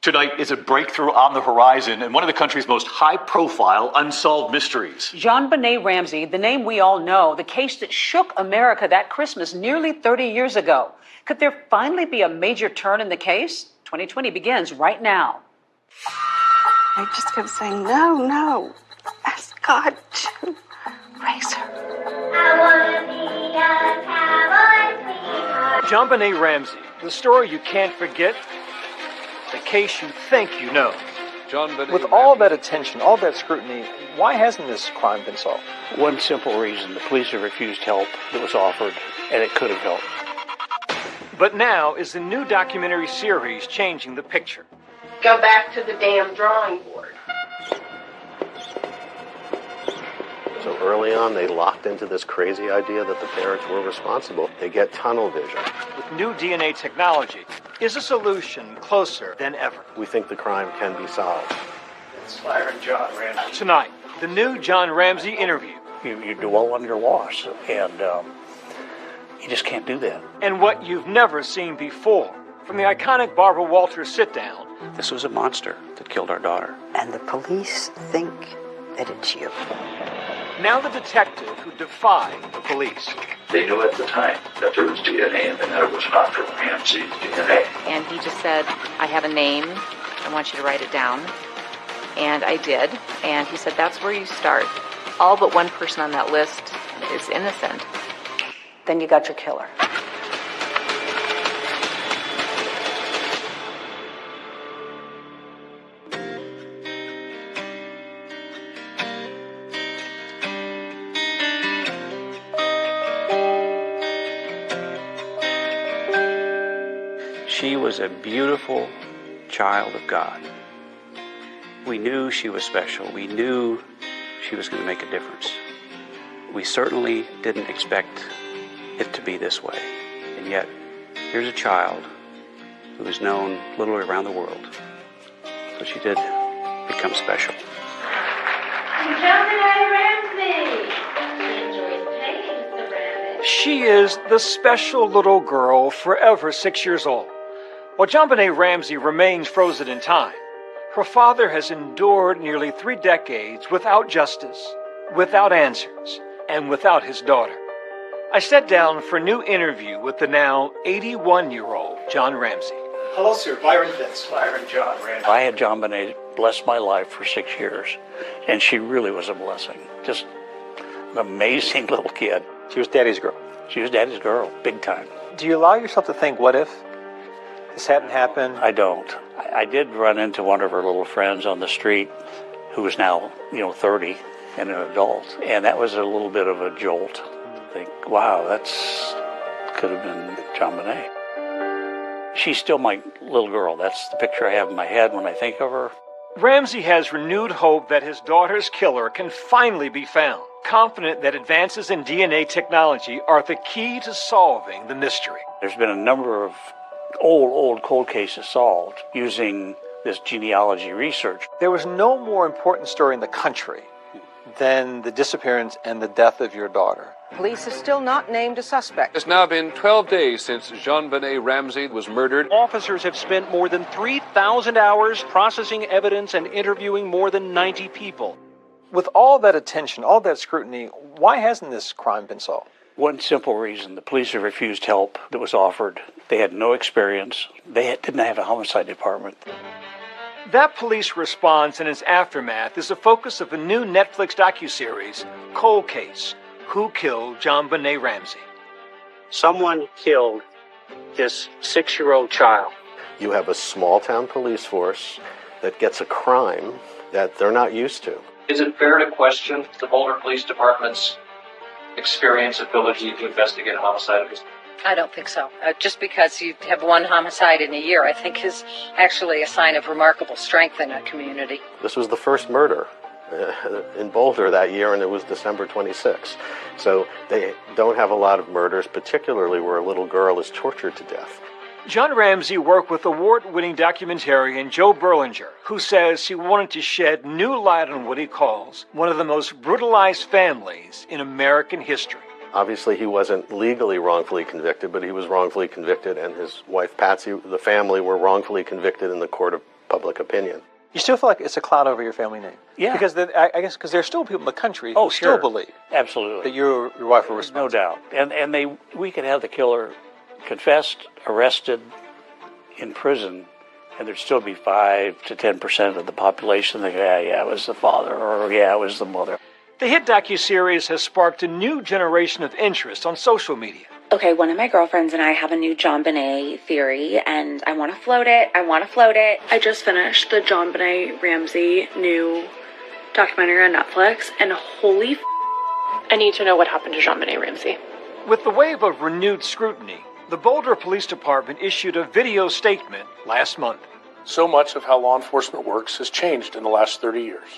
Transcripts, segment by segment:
Tonight is a breakthrough on the horizon and one of the country's most high-profile unsolved mysteries. JonBenet Ramsey, the name we all know, the case that shook America that Christmas nearly 30 years ago. Could there finally be a major turn in the case? 2020 begins right now. I just kept saying, no, ask God to raise her. I wanna be a cowboy sweetheart. JonBenet Ramsey, the story you can't forget, the case you think you know. With all that attention, all that scrutiny, why hasn't this crime been solved? One simple reason: the police have refused help that was offered, and it could have helped. But now is the new documentary series changing the picture. Go back to the damn drawing board. So early on, they locked into this crazy idea that the parents were responsible. They get tunnel vision. With new DNA technology, is a solution closer than ever. We think the crime can be solved. It's Byron John Ramsey. Tonight, the new John Ramsey interview. You dwell on your loss, and you just can't do that. And what you've never seen before. From the iconic Barbara Walters sit-down. This was a monster that killed our daughter. And the police think that it's you. Now the detective who defied the police. They knew at the time that there was DNA and that it was not from Ramsey's DNA. And he just said, I have a name. I want you to write it down. And I did. And he said, that's where you start. All but one person on that list is innocent. Then you got your killer. She was a beautiful child of God. We knew she was special. We knew she was going to make a difference. We certainly didn't expect it to be this way. And yet, here's a child who is known literally around the world. So she did become special. JonBenet Ramsey. She enjoys playing with the rabbit. She is the special little girl, forever 6 years old. While JonBenet Ramsey remains frozen in time, her father has endured nearly 3 decades without justice, without answers, and without his daughter. I sat down for a new interview with the now 81-year-old John Ramsey. Hello, sir. Byron Fitz. Byron John Ramsey. I had JonBenet bless my life for 6 years, and she really was a blessing. Just an amazing little kid. She was daddy's girl. She was daddy's girl, big time. Do you allow yourself to think, what if this hadn't happened? I don't. I did run into one of her little friends on the street who is now, 30 and an adult. And that was a little bit of a jolt. I think, wow, could have been JonBenet. She's still my little girl. That's the picture I have in my head when I think of her. Ramsey has renewed hope that his daughter's killer can finally be found, confident that advances in DNA technology are the key to solving the mystery. There's been a number of old cold cases solved using this genealogy research. There was no more important story in the country than the disappearance and the death of your daughter. Police have still not named a suspect. It's now been 12 days since JonBenet Ramsey was murdered. Officers have spent more than 3,000 hours processing evidence and interviewing more than 90 people. With all that attention, all that scrutiny, why hasn't this crime been solved? One simple reason: the police have refused help that was offered. They had no experience. They didn't have a homicide department. That police response and its aftermath is the focus of a new Netflix docuseries, Cold Case: Who Killed JonBenet Ramsey? Someone killed this 6-year-old child. You have a small-town police force that gets a crime that they're not used to. Is it fair to question the Boulder Police Department's experience, ability to investigate a homicide? I don't think so. Just because you have one homicide in a year, I think is actually a sign of remarkable strength in a community. This was the first murder in Boulder that year, and it was December 26. So they don't have a lot of murders, particularly where a little girl is tortured to death. John Ramsey worked with award-winning documentarian Joe Berlinger, who says he wanted to shed new light on what he calls one of the most brutalized families in American history. Obviously, he wasn't legally wrongfully convicted, but he was wrongfully convicted, and his wife, Patsy, the family, were wrongfully convicted in the court of public opinion. You still feel like it's a cloud over your family name? Yeah. Because I guess because there are still people in the country who sure. still believe Absolutely. that your wife was responsible. No doubt. And we could have the killer confessed, arrested, in prison, and there'd still be 5 to 10% of the population that, yeah, it was the father, or yeah, it was the mother. The hit docuseries has sparked a new generation of interest on social media. Okay, one of my girlfriends and I have a new JonBenet theory, and I want to float it. I just finished the JonBenet Ramsey new documentary on Netflix, and holy I need to know what happened to JonBenet Ramsey. With the wave of renewed scrutiny, the Boulder Police Department issued a video statement last month. So much of how law enforcement works has changed in the last 30 years.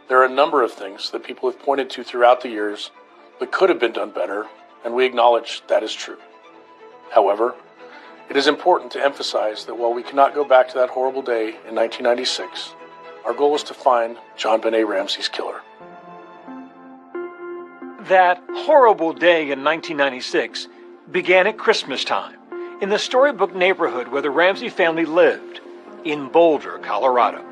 There are a number of things that people have pointed to throughout the years that could have been done better, and we acknowledge that is true. However, it is important to emphasize that while we cannot go back to that horrible day in 1996, our goal is to find JonBenet Ramsey's killer. That horrible day in 1996 began at Christmas time in the storybook neighborhood where the Ramsey family lived in Boulder, Colorado.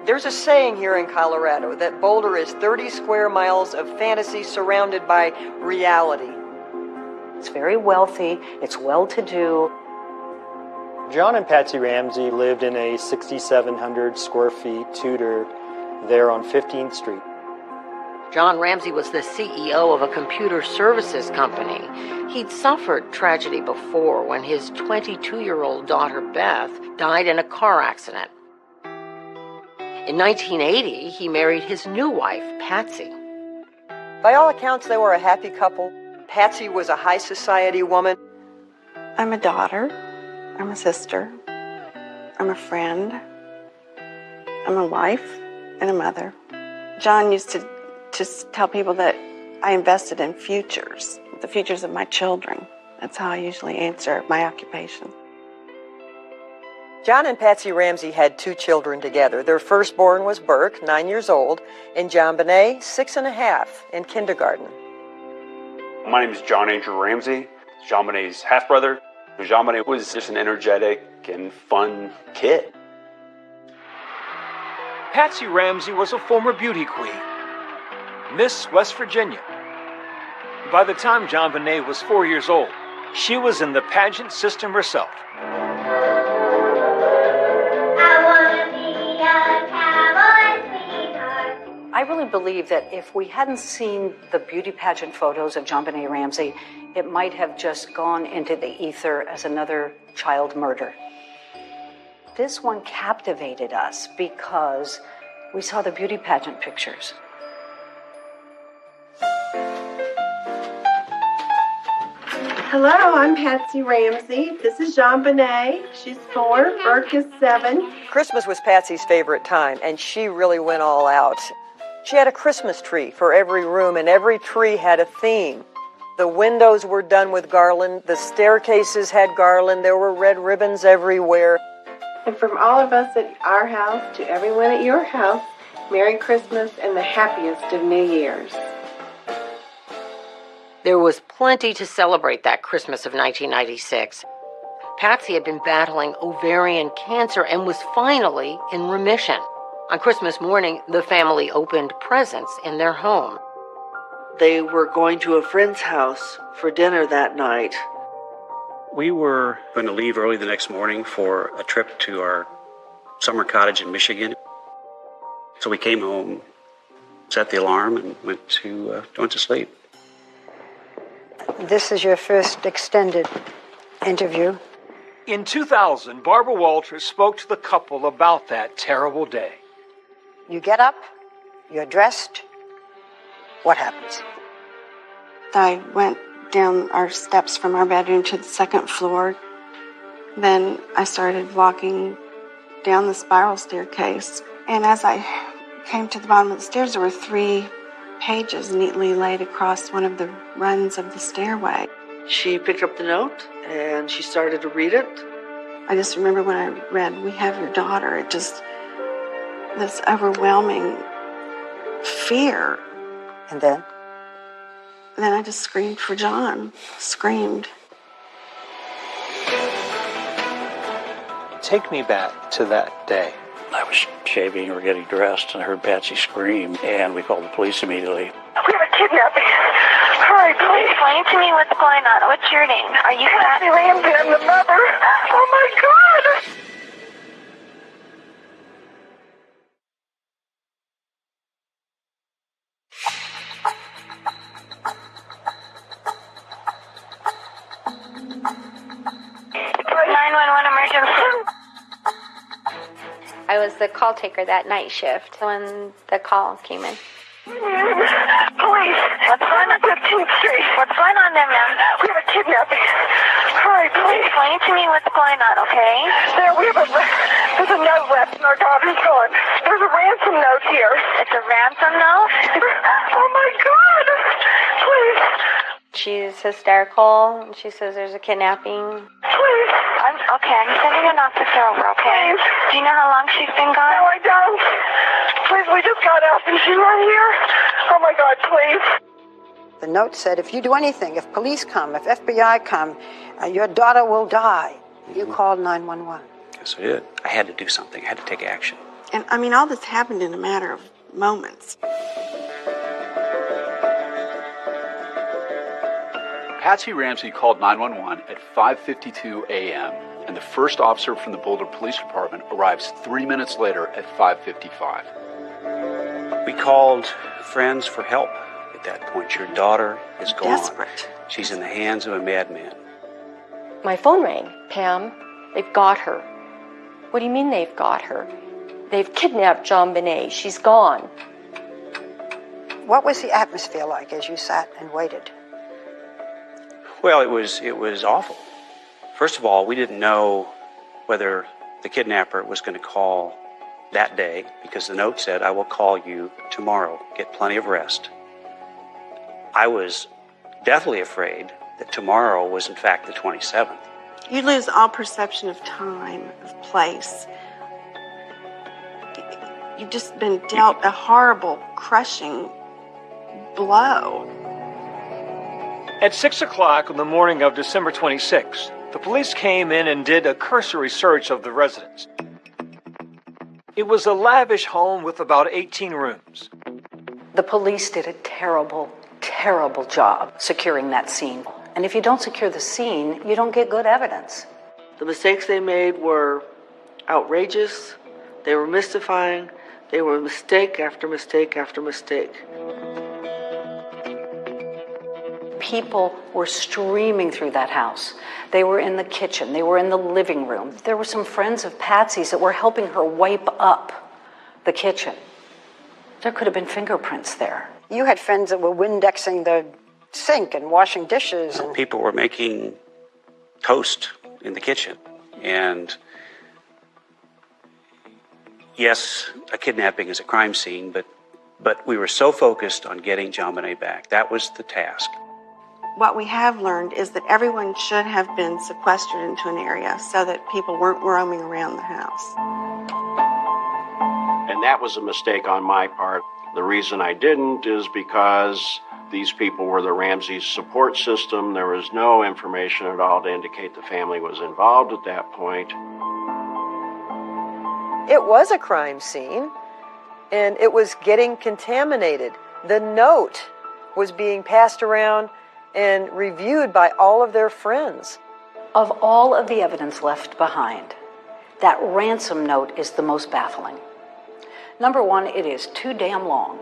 There's a saying here in Colorado that Boulder is 30 square miles of fantasy surrounded by reality. It's very wealthy, it's well-to-do. John and Patsy Ramsey lived in a 6,700 square feet Tudor there on 15th Street. John Ramsey was the CEO of a computer services company. He'd suffered tragedy before when his 22-year-old daughter, Beth, died in a car accident. In 1980, he married his new wife, Patsy. By all accounts, they were a happy couple. Patsy was a high society woman. I'm a daughter. I'm a sister. I'm a friend. I'm a wife and a mother. John used to just tell people that I invested in futures, the futures of my children. That's how I usually answer my occupation. John and Patsy Ramsey had 2 children together. Their firstborn was Burke, 9 years old, and JonBenet, 6.5, in kindergarten. My name is John Andrew Ramsey, JonBenet's half-brother. JonBenet was just an energetic and fun kid. Patsy Ramsey was a former beauty queen, Miss West Virginia. By the time JonBenet was 4 years old, she was in the pageant system herself. I really believe that if we hadn't seen the beauty pageant photos of JonBenet Ramsey, it might have just gone into the ether as another child murder. This one captivated us because we saw the beauty pageant pictures. Hello, I'm Patsy Ramsey. This is JonBenet. She's 4. Burke is 7. Christmas was Patsy's favorite time, and she really went all out. She had a Christmas tree for every room, and every tree had a theme. The windows were done with garland. The staircases had garland. There were red ribbons everywhere. And from all of us at our house to everyone at your house, Merry Christmas and the happiest of New Year's. There was plenty to celebrate that Christmas of 1996. Patsy had been battling ovarian cancer and was finally in remission. On Christmas morning, the family opened presents in their home. They were going to a friend's house for dinner that night. We were going to leave early the next morning for a trip to our summer cottage in Michigan. So we came home, set the alarm, and went to sleep. This is your first extended interview. In 2000, Barbara Walters spoke to the couple about that terrible day. You get up, you're dressed. What happens? I went down our steps from our bedroom to the second floor. Then I started walking down the spiral staircase. And as I came to the bottom of the stairs, there were 3 pages neatly laid across one of the runs of the stairway. She picked up the note and she started to read it. I just remember when I read, "We have your daughter," it just, this overwhelming fear. And then? Then I just screamed for John. Screamed. Take me back to that day. I was shaving or getting dressed and I heard Patsy scream, and we called the police immediately. We have a kidnapping. Hurry, please. Explain to me what's going on. What's your name? Are you Patsy Ramsey? I'm the mother. Oh my God! I was the call taker that night shift when the call came in. Police, what's going on 15th Street? What's going on there, ma'am? We have a kidnapping. Hurry, please. Explain to me what's going on, okay? There's a note left and our daughter's gone. There's a ransom note here. It's a ransom note? Oh my God! Please. She's hysterical. She says there's a kidnapping. Please. I'm sending an officer over, okay? Please. Do you know how long she's been gone? No, I don't. Please, we just got up and she's right here. Oh my God, please. The note said, if you do anything, if police come, if FBI come, your daughter will die. You called 911. Yes, I did. I had to do something. I had to take action. And I mean, all this happened in a matter of moments. Patsy Ramsey called 911 at 5:52 a.m., and the first officer from the Boulder Police Department arrives 3 minutes later at 5:55. We called friends for help at that point. Your daughter is gone. Desperate. She's in the hands of a madman. My phone rang. Pam, they've got her. What do you mean they've got her? They've kidnapped John Benet. She's gone. What was the atmosphere like as you sat and waited? Well, it was awful. First of all, we didn't know whether the kidnapper was going to call that day, because the note said, I will call you tomorrow. Get plenty of rest. I was deathly afraid that tomorrow was in fact the 27th. You lose all perception of time, of place. You've just been dealt a horrible, crushing blow. At 6 o'clock on the morning of December 26th, the police came in and did a cursory search of the residence. It was a lavish home with about 18 rooms. The police did a terrible, terrible job securing that scene. And if you don't secure the scene, you don't get good evidence. The mistakes they made were outrageous. They were mystifying. They were mistake after mistake after mistake. People were streaming through that house. They were in the kitchen. They were in the living room. There were some friends of Patsy's that were helping her wipe up the kitchen. There could have been fingerprints there. You had friends that were Windexing the sink and washing dishes. And people were making toast in the kitchen. And yes, a kidnapping is a crime scene, but we were so focused on getting John Benet back. That was the task. What we have learned is that everyone should have been sequestered into an area so that people weren't roaming around the house. And that was a mistake on my part. The reason I didn't is because these people were the Ramsey's support system. There was no information at all to indicate the family was involved at that point. It was a crime scene, and it was getting contaminated. The note was being passed around and reviewed by all of their friends. Of all of the evidence left behind, that ransom note is the most baffling. Number one, it is too damn long.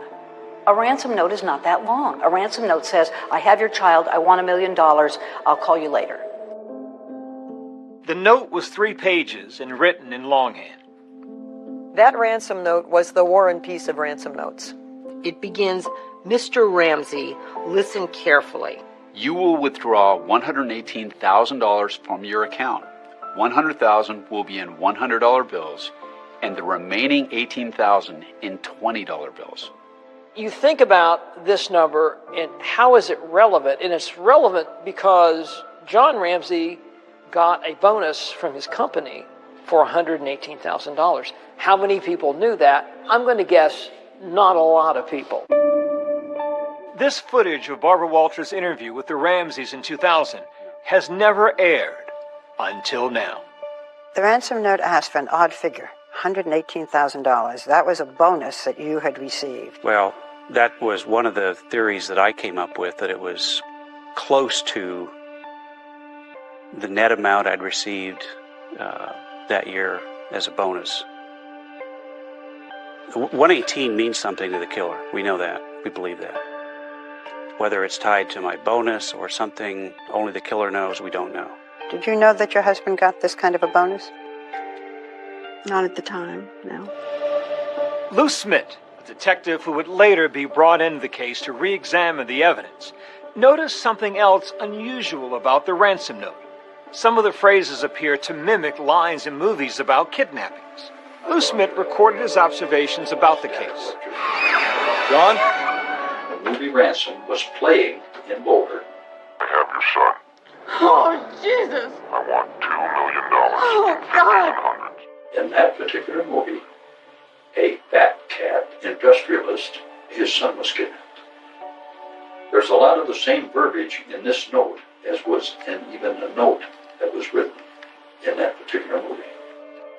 A ransom note is not that long. A ransom note says, I have your child, I want $1 million, I'll call you later. The note was 3 pages and written in longhand. That ransom note was the War and Peace of ransom notes. It begins, Mr. Ramsey, listen carefully. You will withdraw $118,000 from your account. $100,000 will be in $100 bills, and the remaining $18,000 in $20 bills. You think about this number and how is it relevant? And it's relevant because John Ramsey got a bonus from his company for $118,000. How many people knew that? I'm going to guess not a lot of people. This footage of Barbara Walters' interview with the Ramseys in 2000 has never aired until now. The ransom note asked for an odd figure, $118,000. That was a bonus that you had received. Well, that was one of the theories that I came up with, that it was close to the net amount I'd received that year as a bonus. 118 means something to the killer. We know that. We believe that. Whether it's tied to my bonus or something only the killer knows, we don't know. Did you know that your husband got this kind of a bonus? Not at the time, no. Lou Smith, a detective who would later be brought into the case to re-examine the evidence, noticed something else unusual about the ransom note. Some of the phrases appear to mimic lines in movies about kidnappings. Lou Smith recorded his observations about the case. John? The movie Ransom was playing in Boulder. I have your son. Oh, Jesus. I want $2 million Oh, God. In that particular movie, a fat cat industrialist, his son was kidnapped. There's a lot of the same verbiage in this note as was in even the note that was written in that particular movie.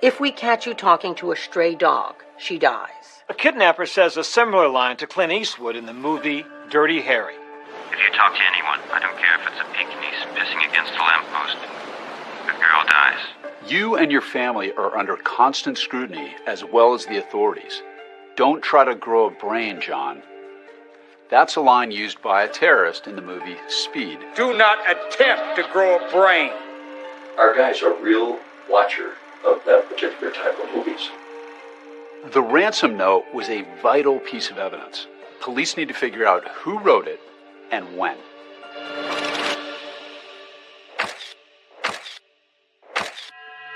If we catch you talking to a stray dog, she dies. A kidnapper says a similar line to Clint Eastwood in the movie Dirty Harry. If you talk to anyone, I don't care if it's a Pekingese pissing against a lamppost, the girl dies. You and your family are under constant scrutiny, as well as the authorities. Don't try to grow a brain, John. That's a line used by a terrorist in the movie Speed. Do not attempt to grow a brain. Our guy's a real watcher of that particular type of movies. The ransom note was a vital piece of evidence. Police need to figure out who wrote it and when.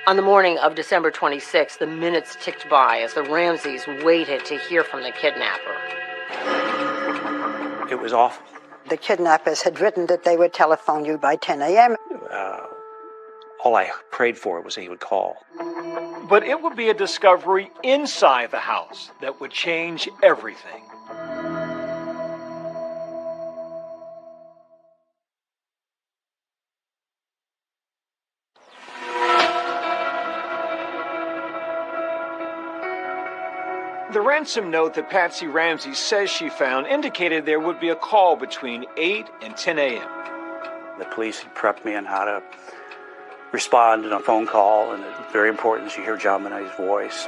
On the morning of December 26th, the minutes ticked by as the Ramseys waited to hear from the kidnapper. It was awful. The kidnappers had written that they would telephone you by 10 a.m. All I prayed for was he would call. But it would be a discovery inside the house that would change everything. The ransom note that Patsy Ramsey says she found indicated there would be a call between 8 and 10 a.m. The police had prepped me on how to respond in a phone call, and it's very important that you hear John Bonet's voice.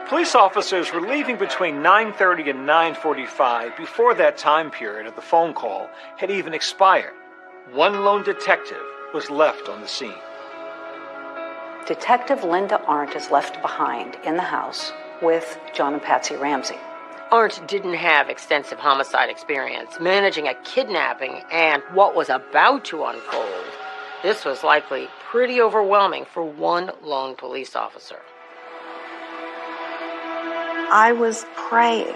Police officers were leaving between 9:30 and 9:45 before that time period of the phone call had even expired. One lone detective was left on the scene. Detective Linda Arndt is left behind in the house with John and Patsy Ramsey. Arndt didn't have extensive homicide experience, managing a kidnapping and what was about to unfold. This was likely pretty overwhelming for one lone police officer. I was praying.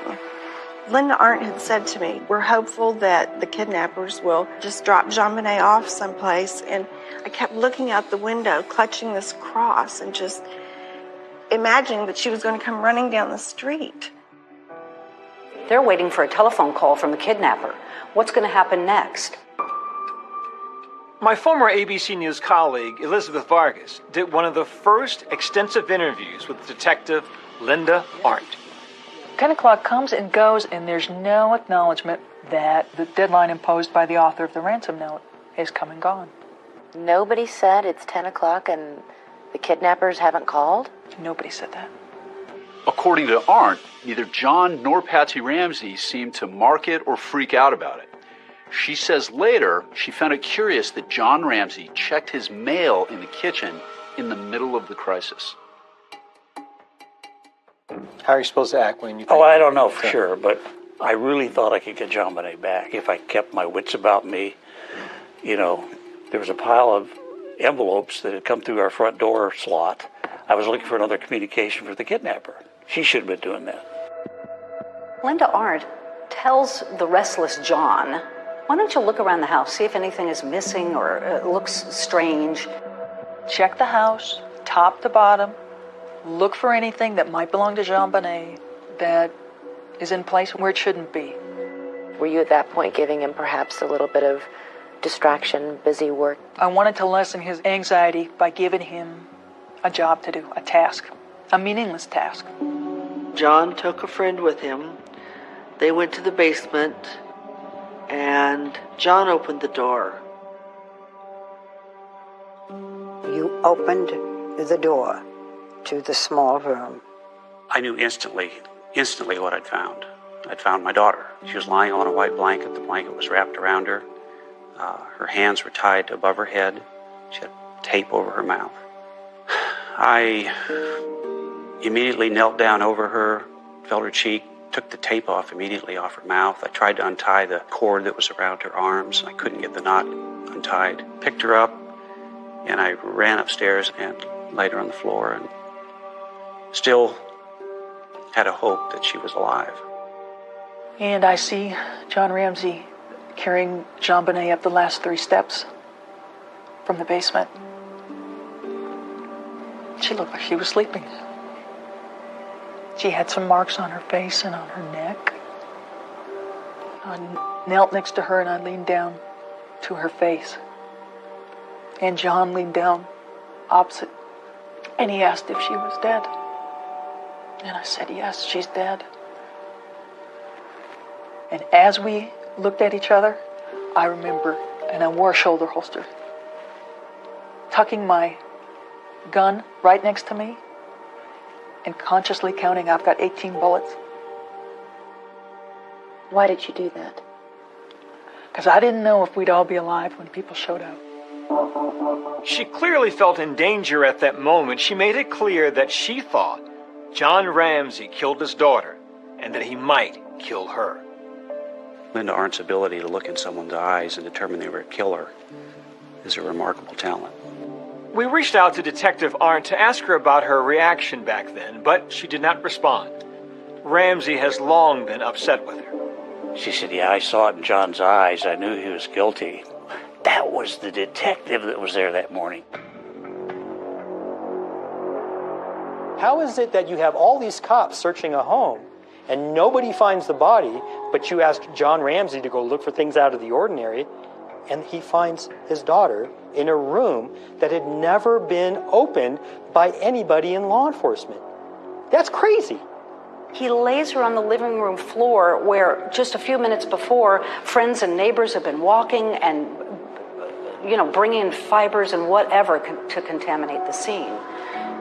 Linda Arndt had said to me, we're hopeful that the kidnappers will just drop Jean Bonnet off someplace. And I kept looking out the window, clutching this cross, and just imagining that she was going to come running down the street. They're waiting for a telephone call from the kidnapper. What's going to happen next? My former ABC News colleague, Elizabeth Vargas, did one of the first extensive interviews with Detective Linda Arndt. 10 o'clock comes and goes, and there's no acknowledgement that the deadline imposed by the author of the ransom note has come and gone. Nobody said it's 10 o'clock and the kidnappers haven't called? Nobody said that. According to Arndt, neither John nor Patsy Ramsey seemed to market or freak out about it. She says later she found it curious that John Ramsey checked his mail in the kitchen in the middle of the crisis. How are you supposed to act when you think... Oh, I don't know for sure, but I really thought I could get John Bonet back if I kept my wits about me. You know, there was a pile of envelopes that had come through our front door slot. I was looking for another communication for the kidnapper. She should have been doing that. Linda Arndt tells the restless John, why don't you look around the house, see if anything is missing or looks strange. Check the house, top to bottom. Look for anything that might belong to Jean Bonnet that is in place where it shouldn't be. Were you at that point giving him perhaps a little bit of distraction, busy work? I wanted to lessen his anxiety by giving him a job to do, a task, a meaningless task. John took a friend with him. They went to the basement, and John opened the door. You opened the door to the small room. I knew instantly what I'd found. I'd found my daughter. She was lying on a white blanket. The blanket was wrapped around her. Her hands were tied above her head. She had tape over her mouth. I immediately knelt down over her, felt her cheek, took the tape off immediately off her mouth. I tried to untie the cord that was around her arms, and I couldn't get the knot untied. Picked her up, and I ran upstairs and laid her on the floor, and still had a hope that she was alive. And I see John Ramsey carrying JonBenet up the last 3 steps from the basement. She looked like she was sleeping. She had some marks on her face and on her neck. I knelt next to her and I leaned down to her face. And John leaned down opposite, and he asked if she was dead. And I said, yes, she's dead. And as we looked at each other, I remember, and I wore a shoulder holster, tucking my gun right next to me and consciously counting, I've got 18 bullets. Why did you do that? Because I didn't know if we'd all be alive when people showed up. She clearly felt in danger at that moment. She made it clear that she thought John Ramsey killed his daughter and that he might kill her. Linda Arndt's ability to look in someone's eyes and determine they were a killer is a remarkable talent. We reached out to Detective Arndt to ask her about her reaction back then, but she did not respond. Ramsey has long been upset with her. She said, yeah, I saw it in John's eyes. I knew he was guilty. That was the detective that was there that morning. How is it that you have all these cops searching a home and nobody finds the body, but you ask John Ramsey to go look for things out of the ordinary, and he finds his daughter in a room that had never been opened by anybody in law enforcement? That's crazy. He lays her on the living room floor where just a few minutes before, friends and neighbors have been walking and, bringing in fibers and whatever to contaminate the scene.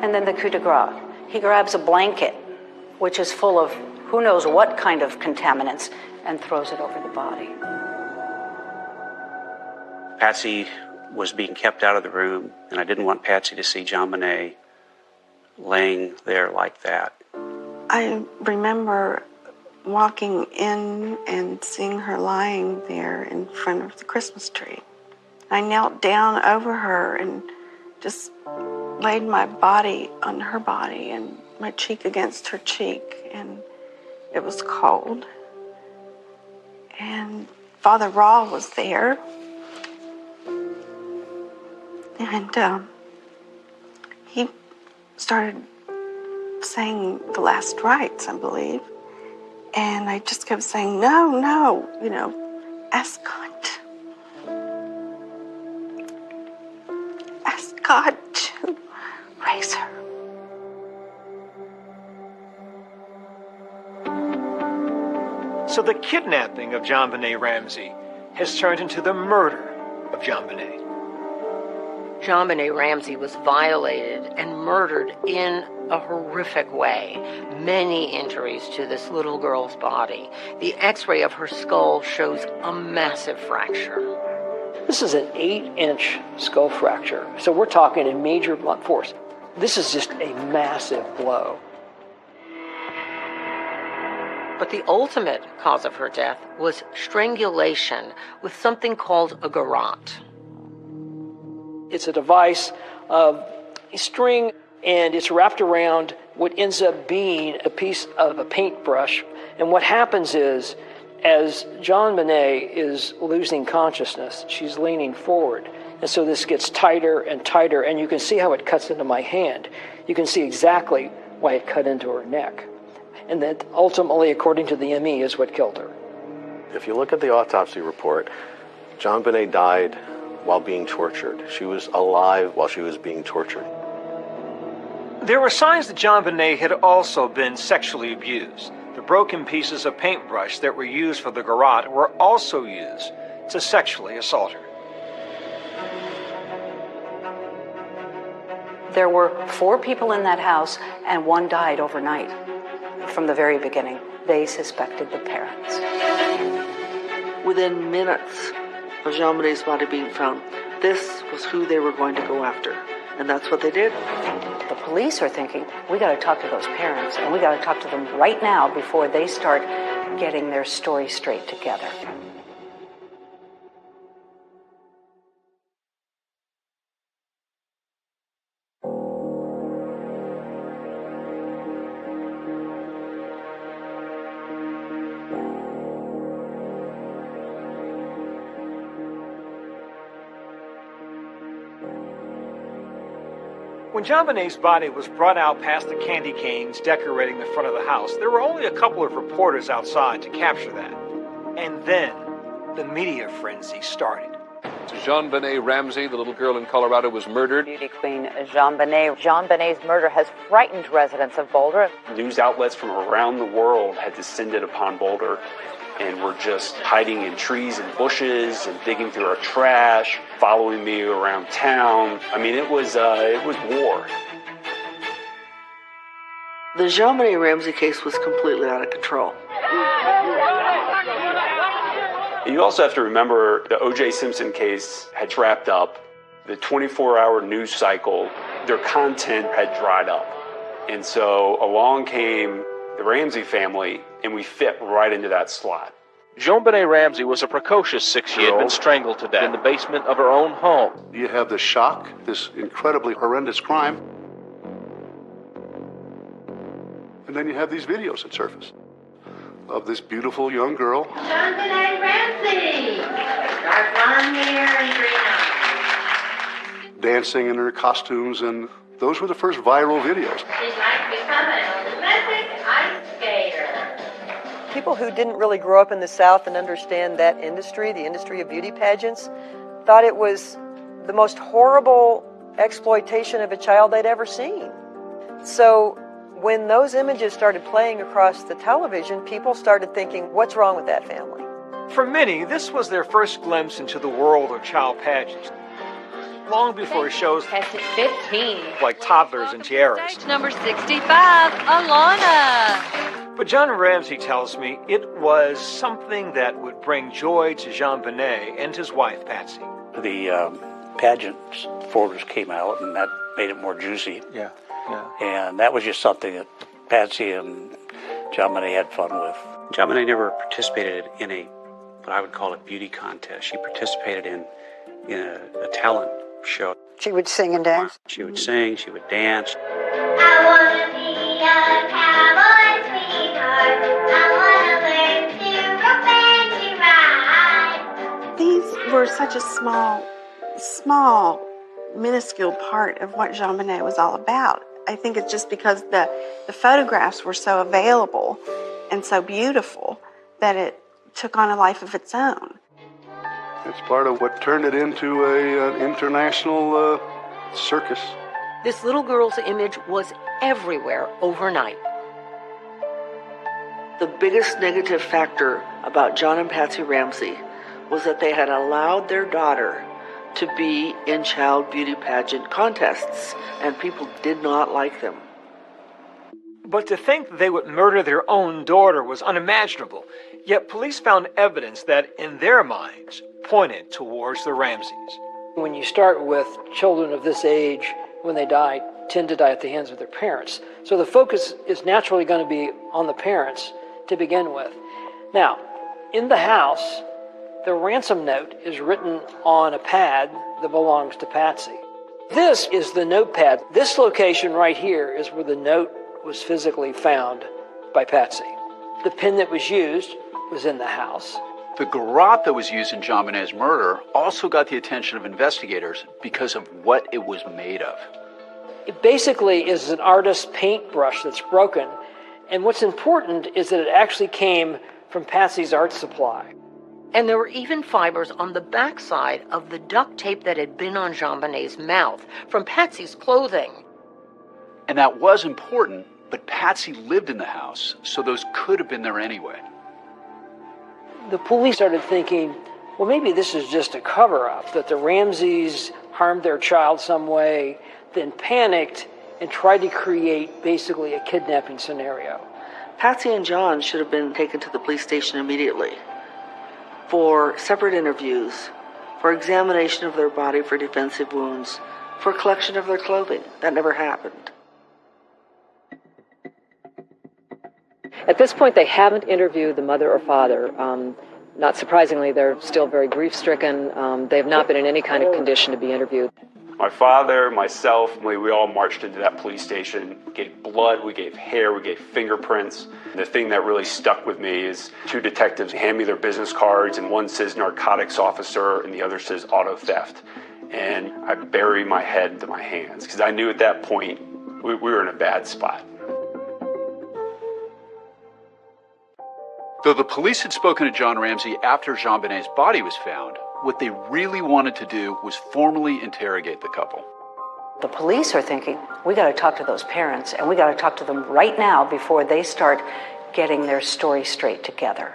And then the coup de grace. He grabs a blanket, which is full of who knows what kind of contaminants, and throws it over the body. Patsy was being kept out of the room, and I didn't want Patsy to see JonBenet laying there like that. I remember walking in and seeing her lying there in front of the Christmas tree. I knelt down over her and just laid my body on her body and my cheek against her cheek, and it was cold. And Father Rawl was there. And he started saying the last rites, I believe. And I just kept saying, no, ask God. Ask God to raise her. So the kidnapping of JonBenet Ramsey has turned into the murder of JonBenet. JonBenet Ramsey was violated and murdered in a horrific way. Many injuries to this little girl's body. The x-ray of her skull shows a massive fracture. This is an 8-inch skull fracture. So we're talking a major blunt force. This is just a massive blow. But the ultimate cause of her death was strangulation with something called a garrote. It's a device of a string, and it's wrapped around what ends up being a piece of a paintbrush. And what happens is, as JonBenet is losing consciousness, she's leaning forward. And so this gets tighter and tighter, and you can see how it cuts into my hand. You can see exactly why it cut into her neck. And that ultimately, according to the ME, is what killed her. If you look at the autopsy report, JonBenet died while being tortured. She was alive while she was being tortured. There were signs that JonBenet had also been sexually abused. The broken pieces of paintbrush that were used for the garrote were also used to sexually assault her. There were 4 people in that house, and 1 died overnight. From the very beginning, they suspected the parents. Within minutes of JonBenet's body being found, this was who they were going to go after. And that's what they did. The police are thinking, we got to talk to those parents, and we got to talk to them right now before they start getting their story straight together. When JonBenet's body was brought out past the candy canes decorating the front of the house, there were only a couple of reporters outside to capture that. And then the media frenzy started. JonBenet Ramsey, the little girl in Colorado, was murdered. Beauty queen JonBenet. JonBenet's murder has frightened residents of Boulder. News outlets from around the world had descended upon Boulder and were just hiding in trees and bushes and digging through our trash, following me around town. I mean, it was war. The JonBenet Ramsey case was completely out of control. You also have to remember the O.J. Simpson case had wrapped up. The 24-hour news cycle, their content had dried up. And so along came the Ramsey family, and we fit right into that slot. JonBenet Ramsey was a precocious 6-year-old. She had been strangled to death in the basement of her own home. You have this shock, this incredibly horrendous crime, and then you have these videos that surface of this beautiful young girl. JonBenet Ramsey! Dark blonde hair and green eyes. Dancing in her costumes, and those were the first viral videos. She'd like to become an Olympic ice skater. People who didn't really grow up in the South and understand that industry, the industry of beauty pageants, thought it was the most horrible exploitation of a child they'd ever seen. So when those images started playing across the television, people started thinking, what's wrong with that family? For many, this was their first glimpse into the world of child pageants. Long before shows 15 like Toddlers and Tiaras. Stage number 65, Alana. But John Ramsey tells me it was something that would bring joy to JonBenet and his wife, Patsy. The pageant photos came out, and that made it more juicy. Yeah. And that was just something that Patsy and JonBenet had fun with. JonBenet never participated in what I would call a beauty contest. She participated in a talent show. She would sing and dance? She would sing, she would dance. I want to be a cowboy sweetheart. I want to learn to rope and to ride. These were such a small, minuscule part of what JonBenet was all about. I think it's just because the photographs were so available and so beautiful that it took on a life of its own. It's part of what turned it into an international circus. This little girl's image was everywhere overnight. The biggest negative factor about John and Patsy Ramsey was that they had allowed their daughter to be in child beauty pageant contests, and people did not like them. But to think they would murder their own daughter was unimaginable. Yet police found evidence that, in their minds, pointed towards the Ramseys. When you start with children of this age, when they die, tend to die at the hands of their parents. So the focus is naturally going to be on the parents to begin with. Now, in the house, the ransom note is written on a pad that belongs to Patsy. This is the notepad. This location right here is where the note was physically found by Patsy. The pen that was used was in the house. The garrote that was used in JonBenet's murder also got the attention of investigators because of what it was made of. It basically is an artist's paintbrush that's broken, and what's important is that it actually came from Patsy's art supply. And there were even fibers on the backside of the duct tape that had been on JonBenet's mouth from Patsy's clothing. And that was important, but Patsy lived in the house, so those could have been there anyway. The police started thinking, well, maybe this is just a cover-up, that the Ramseys harmed their child some way, then panicked and tried to create basically a kidnapping scenario. Patsy and John should have been taken to the police station immediately for separate interviews, for examination of their body for defensive wounds, for collection of their clothing. That never happened. At this point, they haven't interviewed the mother or father. Not surprisingly, they're still very grief-stricken. They have not been in any kind of condition to be interviewed. My father, myself, we all marched into that police station, gave blood, we gave hair, we gave fingerprints. The thing that really stuck with me is two detectives hand me their business cards, and one says narcotics officer and the other says auto theft. And I bury my head into my hands because I knew at that point we were in a bad spot. Though the police had spoken to John Ramsey after JonBenét's body was found, what they really wanted to do was formally interrogate the couple. The police are thinking, we got to talk to those parents, and we got to talk to them right now before they start getting their story straight together.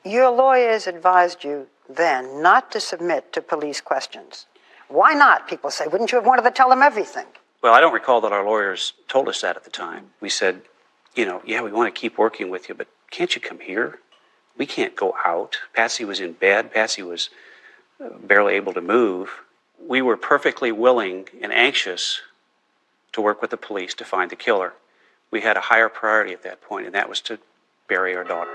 Your lawyers advised you then not to submit to police questions. Why not, people say? Wouldn't you have wanted to tell them everything? Well, I don't recall that our lawyers told us that at the time. We said, yeah, we want to keep working with you, but can't you come here? We can't go out. Patsy was in bed. Patsy was barely able to move. We were perfectly willing and anxious to work with the police to find the killer. We had a higher priority at that point, and that was to bury our daughter.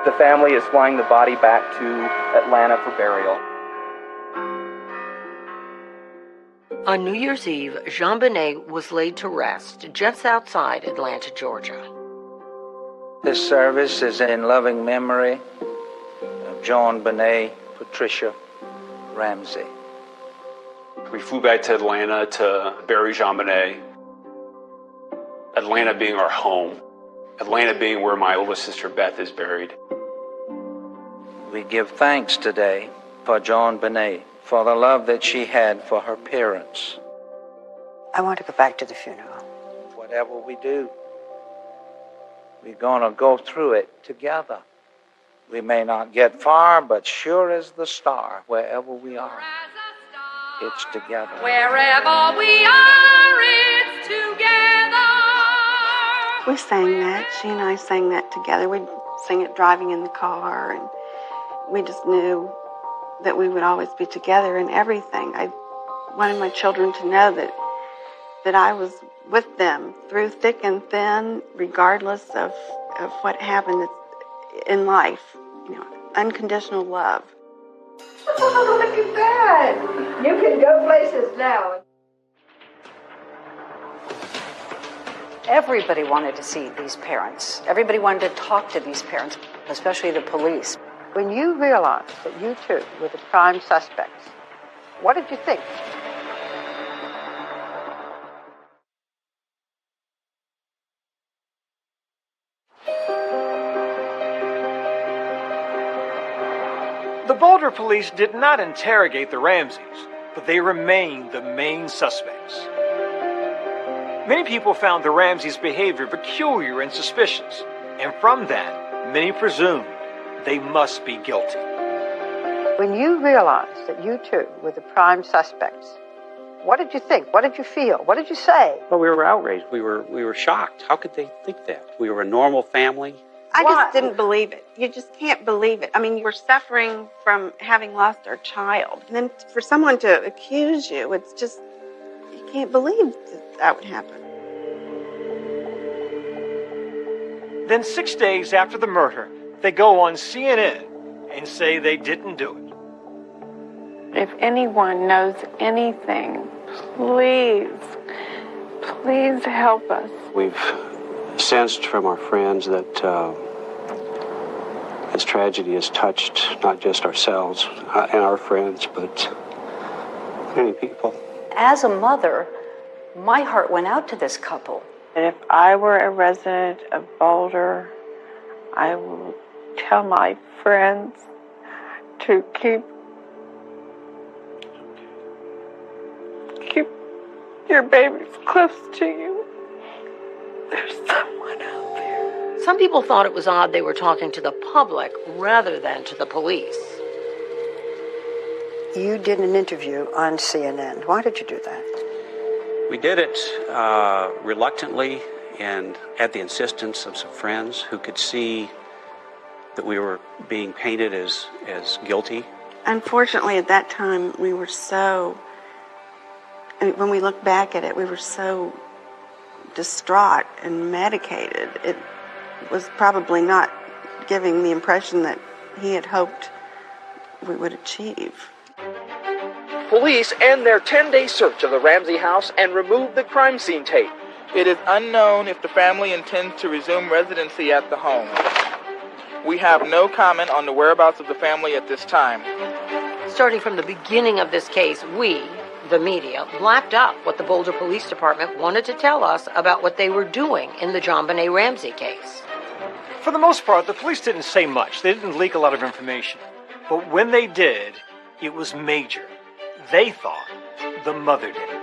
The family is flying the body back to Atlanta for burial. On New Year's Eve, JonBenet was laid to rest just outside Atlanta, Georgia. This service is in loving memory of JonBenet Patricia Ramsey. We flew back to Atlanta to bury JonBenet. Atlanta being our home. Atlanta being where my oldest sister Beth is buried. We give thanks today for JonBenet, for the love that she had for her parents. I want to go back to the funeral. Whatever we do, we're going to go through it together. We may not get far, but sure as the star, wherever we are, it's together. Wherever we are, it's together. We sang that. She and I sang that together. We'd sing it driving in the car, and we just knew that we would always be together in everything. I wanted my children to know that I was with them through thick and thin, regardless of what happened in life. Unconditional love. Oh, look at that! You can go places now. Everybody wanted to see these parents. Everybody wanted to talk to these parents, especially the police. When you realized that you two were the prime suspects, what did you think? The Boulder police did not interrogate the Ramseys, but they remained the main suspects. Many people found the Ramseys' behavior peculiar and suspicious, and from that, many presumed they must be guilty. When you realized that you two were the prime suspects, what did you think? What did you feel? What did you say? Well, we were outraged. We were shocked. How could they think that? We were a normal family. I just didn't believe it. You just can't believe it. I mean, you're suffering from having lost our child. And then for someone to accuse you, it's just, you can't believe that would happen. Then 6 days after the murder, they go on CNN and say they didn't do it. If anyone knows anything, please help us. We've sensed from our friends that this tragedy has touched not just ourselves and our friends, but many people. As a mother, my heart went out to this couple. And if I were a resident of Boulder, I will tell my friends to keep Your baby's close to you. There's someone out there. Some people thought it was odd they were talking to the public rather than to the police. You did an interview on CNN. Why did you do that? We did it reluctantly and at the insistence of some friends who could see that we were being painted as guilty. Unfortunately, at that time, we were so, when we look back at it, we were so distraught and medicated. It was probably not giving the impression that he had hoped we would achieve. Police end their 10-day search of the Ramsey house and remove the crime scene tape. It is unknown if the family intends to resume residency at the home. We have no comment on the whereabouts of the family at this time. Starting from the beginning of this case, we, the media, blacked up what the Boulder Police Department wanted to tell us about what they were doing in the JonBenet Ramsey case. For the most part, the police didn't say much. They didn't leak a lot of information. But when they did, it was major. They thought the mother did it.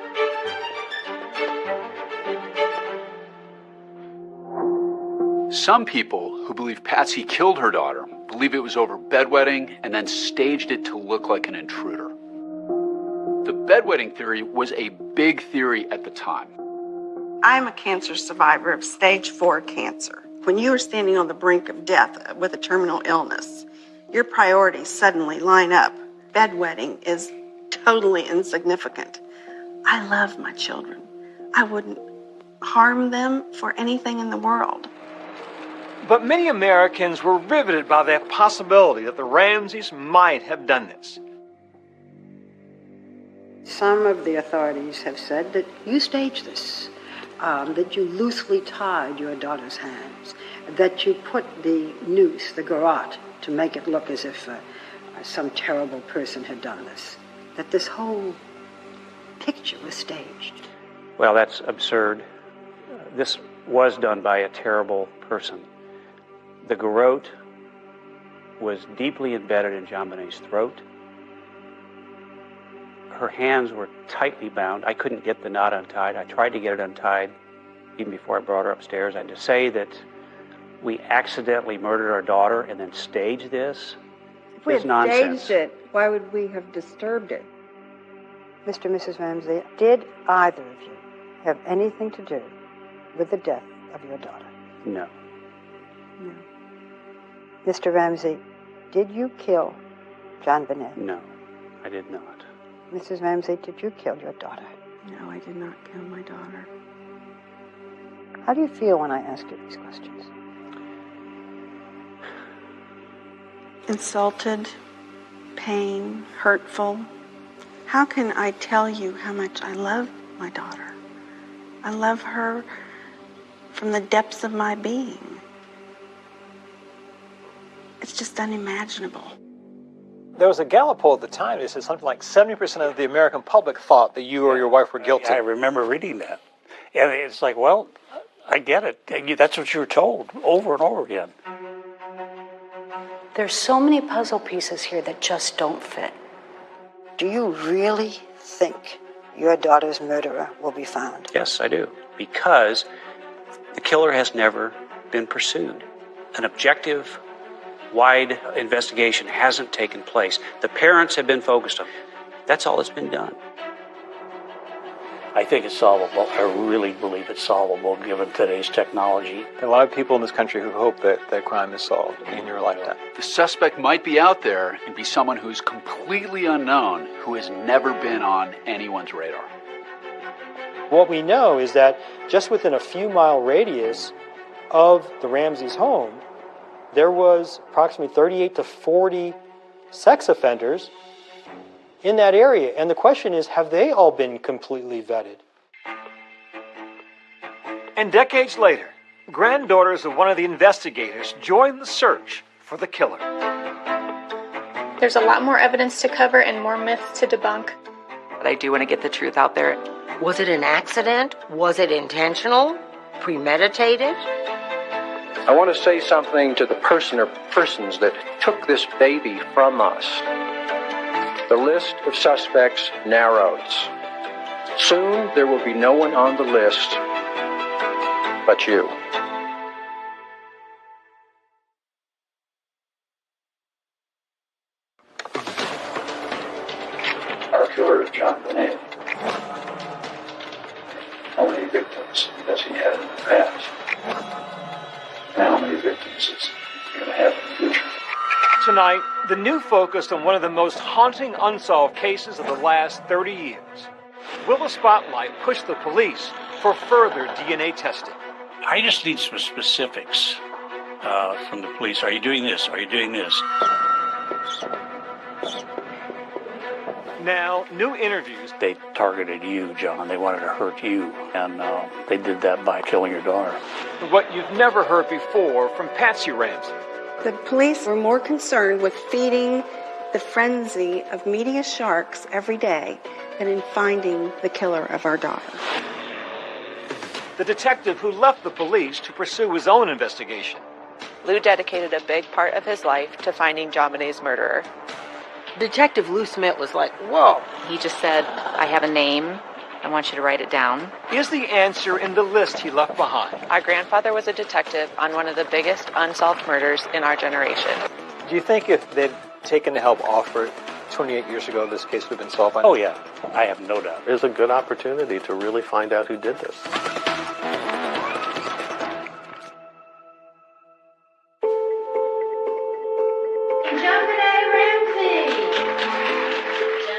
Some people who believe Patsy killed her daughter believe it was over bedwetting and then staged it to look like an intruder. The bedwetting theory was a big theory at the time. I'm a cancer survivor of stage 4 cancer. When you are standing on the brink of death with a terminal illness, your priorities suddenly line up. Bedwetting is totally insignificant. I love my children. I wouldn't harm them for anything in the world. But many Americans were riveted by the possibility that the Ramseys might have done this. Some of the authorities have said that you staged this, that you loosely tied your daughter's hands, that you put the noose, the garrote, to make it look as if some terrible person had done this, that this whole picture was staged. Well, that's absurd. This was done by a terrible person. The garrote was deeply embedded in JonBenet's throat. Her hands were tightly bound. I couldn't get the knot untied. I tried to get it untied even before I brought her upstairs. And to say that we accidentally murdered our daughter and then staged this If we is had nonsense. staged it, why would we have disturbed it? Mr. and Mrs. Ramsey, did either of you have anything to do with the death of your daughter? No. No. Mr. Ramsey, did you kill JonBenet? No, I did not. Mrs. Ramsey, did you kill your daughter? No, I did not kill my daughter. How do you feel when I ask you these questions? Insulted, pain, hurtful. How can I tell you how much I love my daughter? I love her from the depths of my being. It's just unimaginable. There was a Gallup poll at the time that said something like 70% of the American public thought that you or your wife were guilty. I remember reading that. And it's like, well, I get it. That's what you were told over and over again. There's so many puzzle pieces here that just don't fit. Do you really think your daughter's murderer will be found? Yes, I do. Because the killer has never been pursued. An objective, wide investigation hasn't taken place. The parents have been focused on. That's all that's been done. I think it's solvable. I really believe it's solvable given today's technology. There are a lot of people in this country who hope that that crime is solved in your lifetime. The suspect might be out there and be someone who's completely unknown, who has never been on anyone's radar. What we know is that just within a few mile radius of the Ramseys' home, there was approximately 38 to 40 sex offenders in that area. And the question is, have they all been completely vetted? And decades later, granddaughters of one of the investigators joined the search for the killer. There's a lot more evidence to cover and more myths to debunk. But I do want to get the truth out there. Was it an accident? Was it intentional? Premeditated? I want to say something to the person or persons that took this baby from us. The list of suspects narrows. Soon there will be no one on the list but you. Our killer is John Bonet. How many victims has he had in the past? And how many victims is he going to have in the future? Tonight, the new focus on one of the most haunting unsolved cases of the last 30 years. Will the spotlight push the police for further DNA testing? I just need some specifics from the police. Are you doing this? Are you doing this? Now, new interviews. They targeted you, John. They wanted to hurt you. And they did that by killing your daughter. What you've never heard before from Patsy Ramsey. The police were more concerned with feeding the frenzy of media sharks every day than in finding the killer of our daughter. The detective who left the police to pursue his own investigation. Lou dedicated a big part of his life to finding JonBenét's murderer. Detective Lou Smith was like, whoa. He just said, I have a name. I want you to write it down. Is the answer in the list he left behind? Our grandfather was a detective on one of the biggest unsolved murders in our generation. Do you think if they'd taken the help offered 28 years ago, this case would have been solved by now? Oh, yeah. I have no doubt. There's a good opportunity to really find out who did this.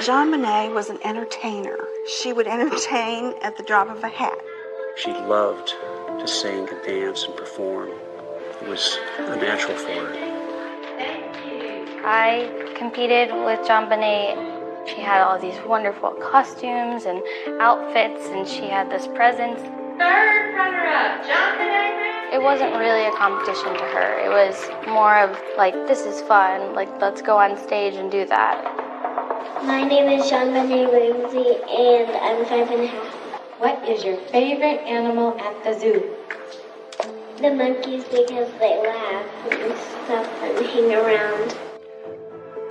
JonBené was an entertainer. She would entertain at the drop of a hat. She loved to sing and dance and perform. It was a natural for her. I competed with JonBené. She had all these wonderful costumes and outfits, and she had this presence. Third runner-up, JonBené. It wasn't really a competition to her. It was more of like, this is fun. Like, let's go on stage and do that. My name is JonBené Ramsey, and I'm 5.5. What is your favorite animal at the zoo? The monkeys, because they laugh and stuff and hang around.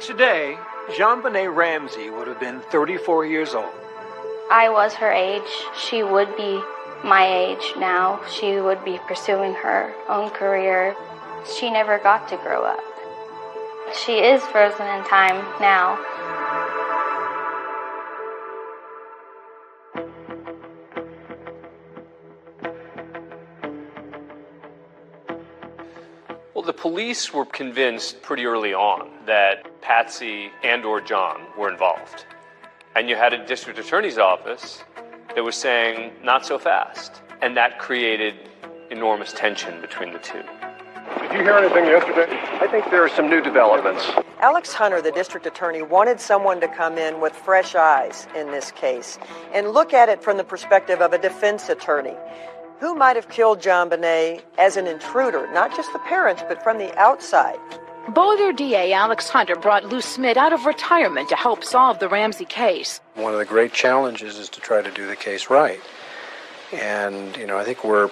Today, JonBené Ramsey would have been 34 years old. I was her age. She would be my age now. She would be pursuing her own career. She never got to grow up. She is frozen in time now. Well, the police were convinced pretty early on that Patsy and or John were involved. And you had a district attorney's office that was saying, not so fast. And that created enormous tension between the two. Did you hear anything yesterday? I think there are some new developments. Alex Hunter, the district attorney, wanted someone to come in with fresh eyes in this case and look at it from the perspective of a defense attorney. Who might have killed JonBené as an intruder, not just the parents, but from the outside? Boulder DA Alex Hunter brought Lou Smith out of retirement to help solve the Ramsey case. One of the great challenges is to try to do the case right. And, I think we're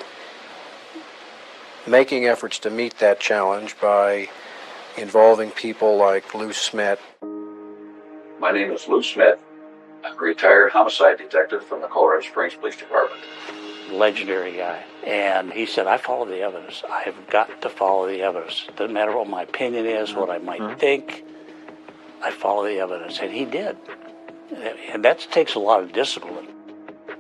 making efforts to meet that challenge by involving people like Lou Smith. My name is Lou Smith. I'm a retired homicide detective from the Colorado Springs Police Department. Legendary guy. And he said, I follow the evidence. I have got to follow the evidence. Doesn't matter what my opinion is, what I might think. I follow the evidence. And he did. And that takes a lot of discipline.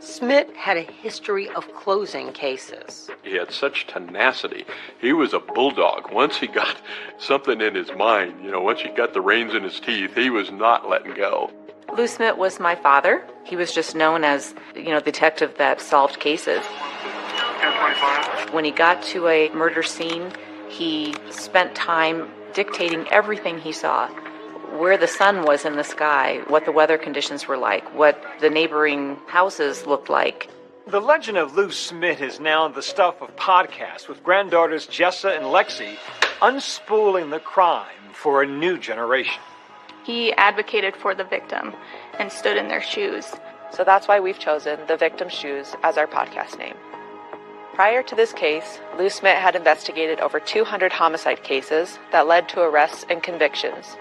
Smith had a history of closing cases. He had such tenacity. He was a bulldog. Once he got something in his mind, once he got the reins in his teeth, he was not letting go. Lou Smith was my father. He was just known as, the detective that solved cases. 1025. When he got to a murder scene, he spent time dictating everything he saw. Where the sun was in the sky, what the weather conditions were like, what the neighboring houses looked like. The legend of Lou Smith is now the stuff of podcasts with granddaughters Jessa and Lexi unspooling the crime for a new generation. He advocated for the victim and stood in their shoes. So that's why we've chosen The Victim's Shoes as our podcast name. Prior to this case, Lou Smith had investigated over 200 homicide cases that led to arrests and convictions.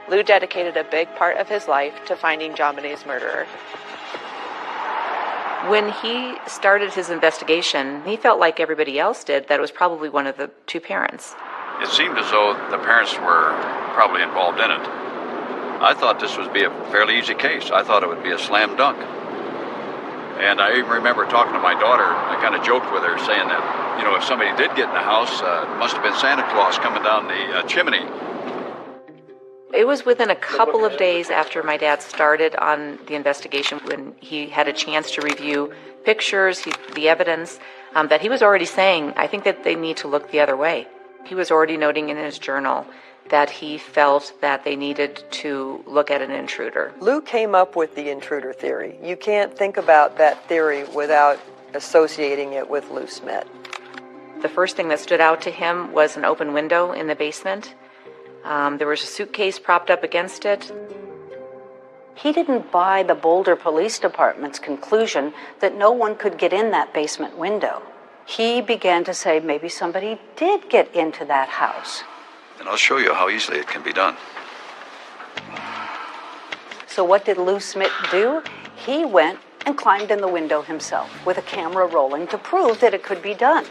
Lou dedicated a big part of his life to finding JonBenét's murderer. When he started his investigation, he felt like everybody else did, that it was probably one of the two parents. It seemed as though the parents were probably involved in it. I thought this would be a fairly easy case. I thought it would be a slam dunk. And I even remember talking to my daughter. I kind of joked with her, saying that, if somebody did get in the house, it must have been Santa Claus coming down the chimney. It was within a couple of days after my dad started on the investigation, when he had a chance to review pictures, the evidence, that he was already saying, I think that they need to look the other way. He was already noting in his journal that he felt that they needed to look at an intruder. Lou came up with the intruder theory. You can't think about that theory without associating it with Lou Smit. The first thing that stood out to him was an open window in the basement. There was a suitcase propped up against it. He didn't buy the Boulder Police Department's conclusion that no one could get in that basement window. He began to say maybe somebody did get into that house. And I'll show you how easily it can be done. So what did Lou Smit do? He went and climbed in the window himself with a camera rolling to prove that it could be done.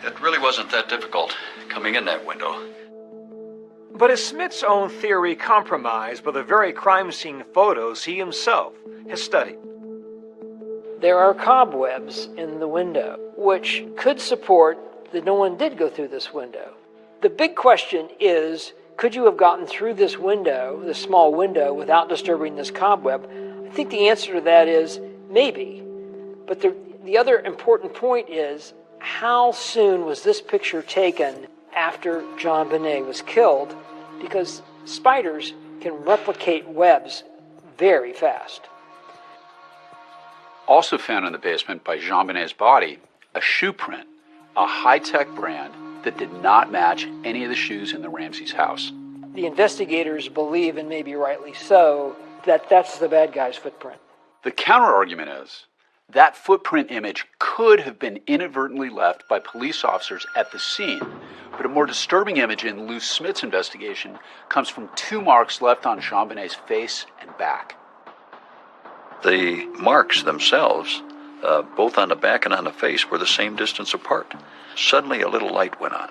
It really wasn't that difficult coming in that window. But is Smith's own theory compromised by the very crime scene photos he himself has studied? There are cobwebs in the window, which could support that no one did go through this window. The big question is, could you have gotten through this window, this small window, without disturbing this cobweb? I think the answer to that is maybe. But the other important point is, how soon was this picture taken after John Bonet was killed? Because spiders can replicate webs very fast. Also found in the basement by Jean Bonet's body, a shoe print, a high-tech brand that did not match any of the shoes in the Ramseys' house. The investigators believe, and maybe rightly so, that that's the bad guy's footprint. The counter-argument is that footprint image could have been inadvertently left by police officers at the scene, but a more disturbing image in Lou Smit's investigation comes from two marks left on Jean Bonet's face and back. The marks themselves, both on the back and on the face, were the same distance apart. Suddenly a little light went on,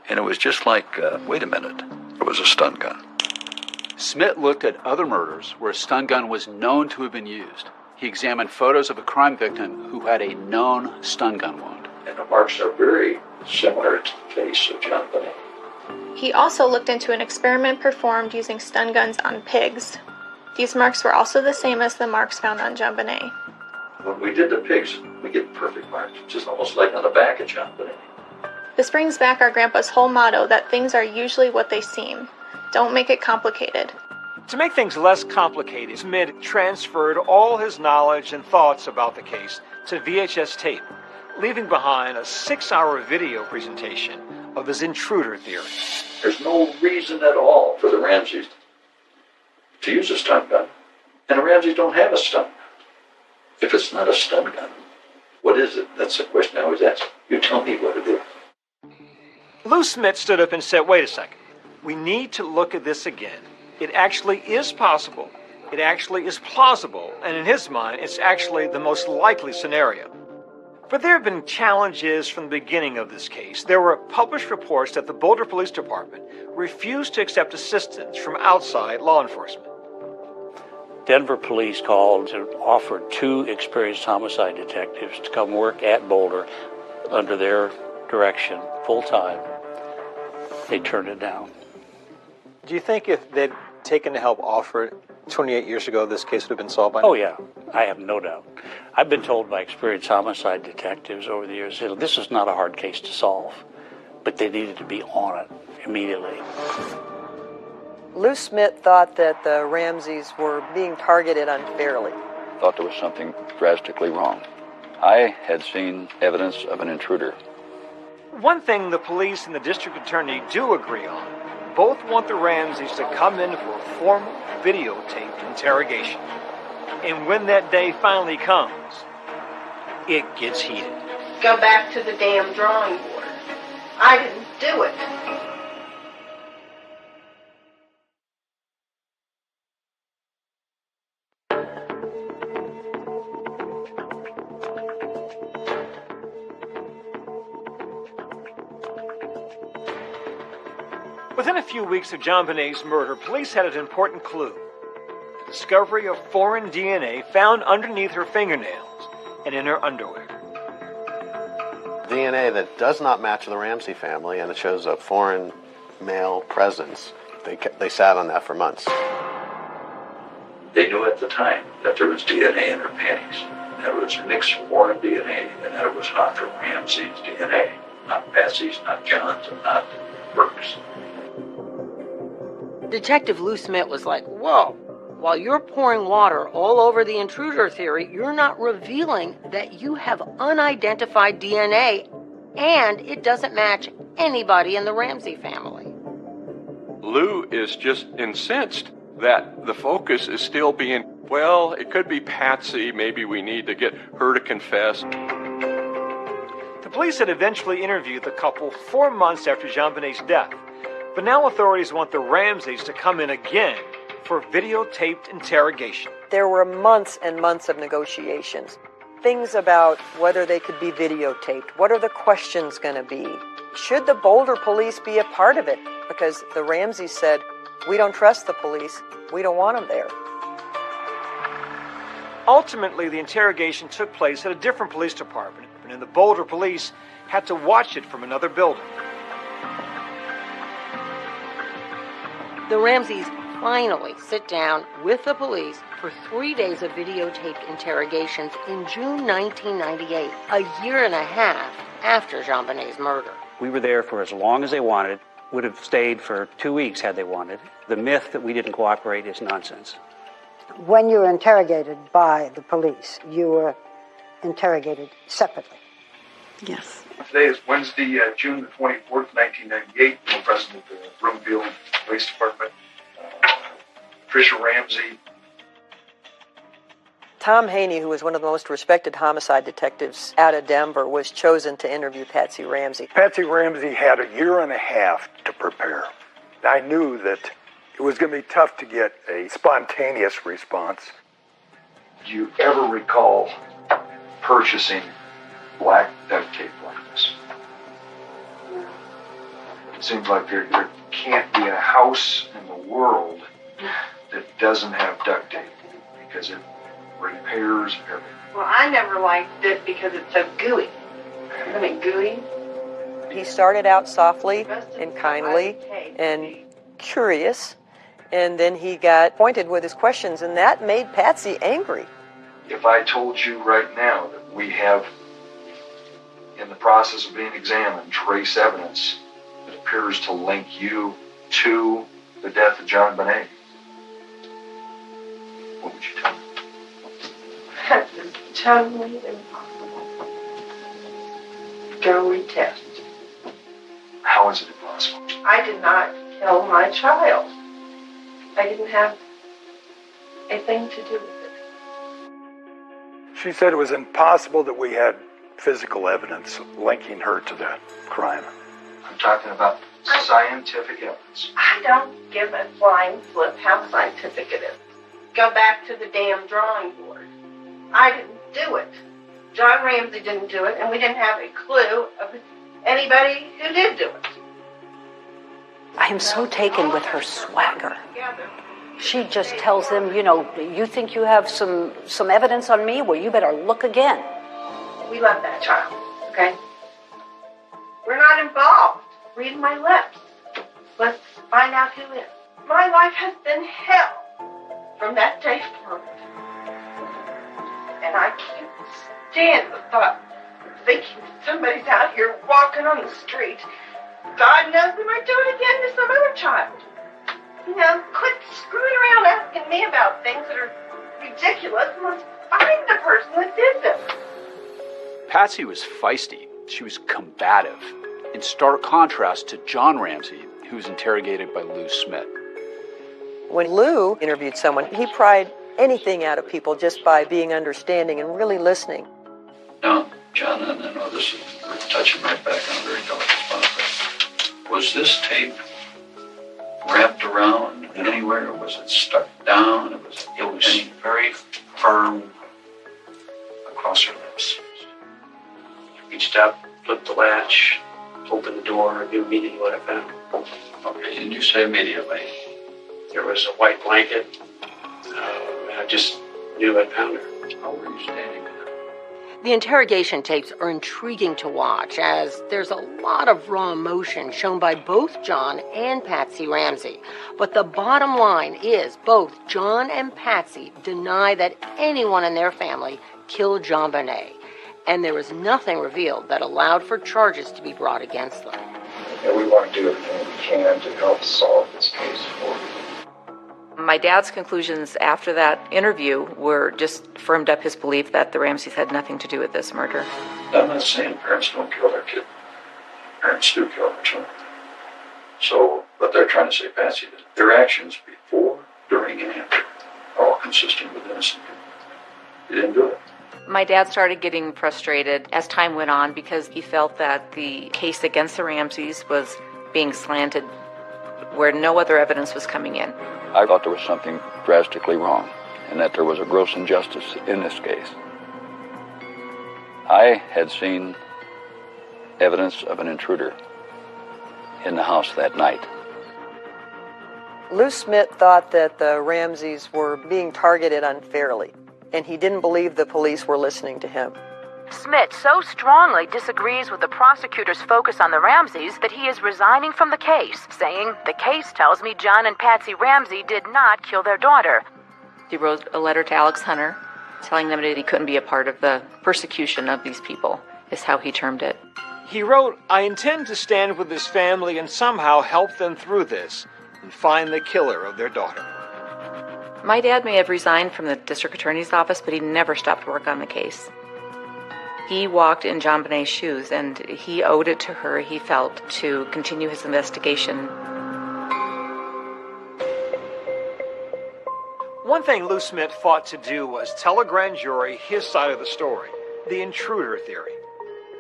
and it was just like, wait a minute, it was a stun gun. Smit looked at other murders where a stun gun was known to have been used. He examined photos of a crime victim who had a known stun gun wound. And the marks are very similar to the face of John Bonet. He also looked into an experiment performed using stun guns on pigs. These marks were also the same as the marks found on John Bonet. When we did the pigs, we get perfect marks, just almost like on the back of John Bonet. This brings back our grandpa's whole motto that things are usually what they seem. Don't make it complicated. To make things less complicated, Smit transferred all his knowledge and thoughts about the case to VHS tape, leaving behind a 6-hour video presentation of his intruder theory. There's no reason at all for the Ramseys to use a stun gun. And the Ramseys don't have a stun gun. If it's not a stun gun, what is it? That's the question I always ask. You tell me what it is. Lou Smit stood up and said, wait a second. We need to look at this again. It actually is possible. It actually is plausible. And in his mind, it's actually the most likely scenario. But there have been challenges from the beginning of this case. There were published reports that the Boulder Police Department refused to accept assistance from outside law enforcement. Denver police called and offered 2 experienced homicide detectives to come work at Boulder under their direction full-time. They turned it down. Do you think if they'd taken the help offered 28 years ago, this case would have been solved by now? Oh, yeah. I have no doubt. I've been told by experienced homicide detectives over the years, this is not a hard case to solve, but they needed to be on it immediately. Lou Smit thought that the Ramseys were being targeted unfairly. Thought there was something drastically wrong. I had seen evidence of an intruder. One thing the police and the district attorney do agree on, both want the Ramseys to come in for a formal videotaped interrogation. And when that day finally comes, it gets heated. Go back to the damn drawing board. I didn't do it. Within a few weeks of John Bonet's murder, police had an important clue. The discovery of foreign DNA found underneath her fingernails and in her underwear. DNA that does not match the Ramsey family, and it shows a foreign male presence. They sat on that for months. They knew at the time that there was DNA in her panties. That it was mixed foreign DNA, and that it was not from Ramsey's DNA. Not Patsy's, not John's, and not Burke's. Detective Lou Smith was like, whoa, while you're pouring water all over the intruder theory, you're not revealing that you have unidentified DNA and it doesn't match anybody in the Ramsey family. Lou is just incensed that the focus is still being, well, it could be Patsy, maybe we need to get her to confess. The police had eventually interviewed the couple 4 months after Jean Bonet's death. But now authorities want the Ramseys to come in again for videotaped interrogation. There were months and months of negotiations. Things about whether they could be videotaped. What are the questions going to be? Should the Boulder police be a part of it? Because the Ramseys said, we don't trust the police. We don't want them there. Ultimately, the interrogation took place at a different police department, and the Boulder police had to watch it from another building. The Ramseys finally sit down with the police for 3 days of videotaped interrogations in June 1998, a year and a half after Jean Bonet's murder. We were there for as long as they wanted, would have stayed for 2 weeks had they wanted. The myth that we didn't cooperate is nonsense. When you were interrogated by the police, you were interrogated separately. Yes. Today is Wednesday, June the 24th, 1998. I'm present at the Broomfield Police Department. Tricia Ramsey. Tom Haney, who was one of the most respected homicide detectives out of Denver, was chosen to interview Patsy Ramsey. Patsy Ramsey had a year and a half to prepare. I knew that it was going to be tough to get a spontaneous response. Do you ever recall purchasing black duct tape like this? It seems like there can't be a house in the world that doesn't have duct tape because it repairs everything. Well, I never liked it because it's so gooey. I mean, gooey. He started out softly and kindly and curious, and then he got pointed with his questions, and that made Patsy angry. If I told you right now that we have, in the process of being examined, trace evidence that appears to link you to the death of John Bonet, what would you tell me? That is totally impossible. Go retest. How is it impossible? I did not kill my child. I didn't have a thing to do with it. She said it was impossible that we had physical evidence linking her to the crime. I'm talking about scientific evidence. I don't give a flying flip how scientific it is. Go back to the damn drawing board. I didn't do it. John Ramsey didn't do it, and we didn't have a clue of anybody who did do it. I am so taken with her swagger. She just tells them, you know, you think you have some evidence on me? Well, you better look again. We love that child, okay? We're not involved. Read my lips. Let's find out who is. My life has been hell from that day forward. And I can't stand the thought of thinking somebody's out here walking on the street. God knows we might do it again to some other child. You know, quit screwing around asking me about things that are ridiculous and let's find the person that did this. Patsy was feisty. She was combative, in stark contrast to John Ramsey, who was interrogated by Lou Smith. When Lou interviewed someone, he pried anything out of people just by being understanding and really listening. Now, John, I know this is touching right back on a very delicate spot, but Was this tape wrapped around anywhere? Was it stuck down? It was very firm across her lips. Reached up, flipped the latch, opened the door, knew immediately what I found. Okay, and you say immediately? There was a white blanket. I just knew I found her. How were you standing? The interrogation tapes are intriguing to watch, as there's a lot of raw emotion shown by both John and Patsy Ramsey. But the bottom line is both John and Patsy deny that anyone in their family killed JonBenet, and there was nothing revealed that allowed for charges to be brought against them. And we want to do everything we can to help solve this case for you. My dad's conclusions after that interview were just firmed up his belief that the Ramseys had nothing to do with this murder. I'm not saying parents don't kill their kid. Parents do kill their children. So, but they're trying to say, Patsy, that their actions before, during, and after are all consistent with innocent people. You didn't do it. My dad started getting frustrated as time went on because he felt that the case against the Ramseys was being slanted where no other evidence was coming in. I thought there was something drastically wrong and that there was a gross injustice in this case. I had seen evidence of an intruder in the house that night. Lou Smith thought that the Ramseys were being targeted unfairly, and he didn't believe the police were listening to him. Smith so strongly disagrees with the prosecutor's focus on the Ramseys that he is resigning from the case, saying, "The case tells me John and Patsy Ramsey did not kill their daughter." He wrote a letter to Alex Hunter telling them that he couldn't be a part of the persecution of these people, is how he termed it. He wrote, "I intend to stand with this family and somehow help them through this and find the killer of their daughter." My dad may have resigned from the district attorney's office, but he never stopped work on the case. He walked in JonBenet's shoes, and he owed it to her, he felt, to continue his investigation. One thing Lou Smith fought to do was tell a grand jury his side of the story, the intruder theory.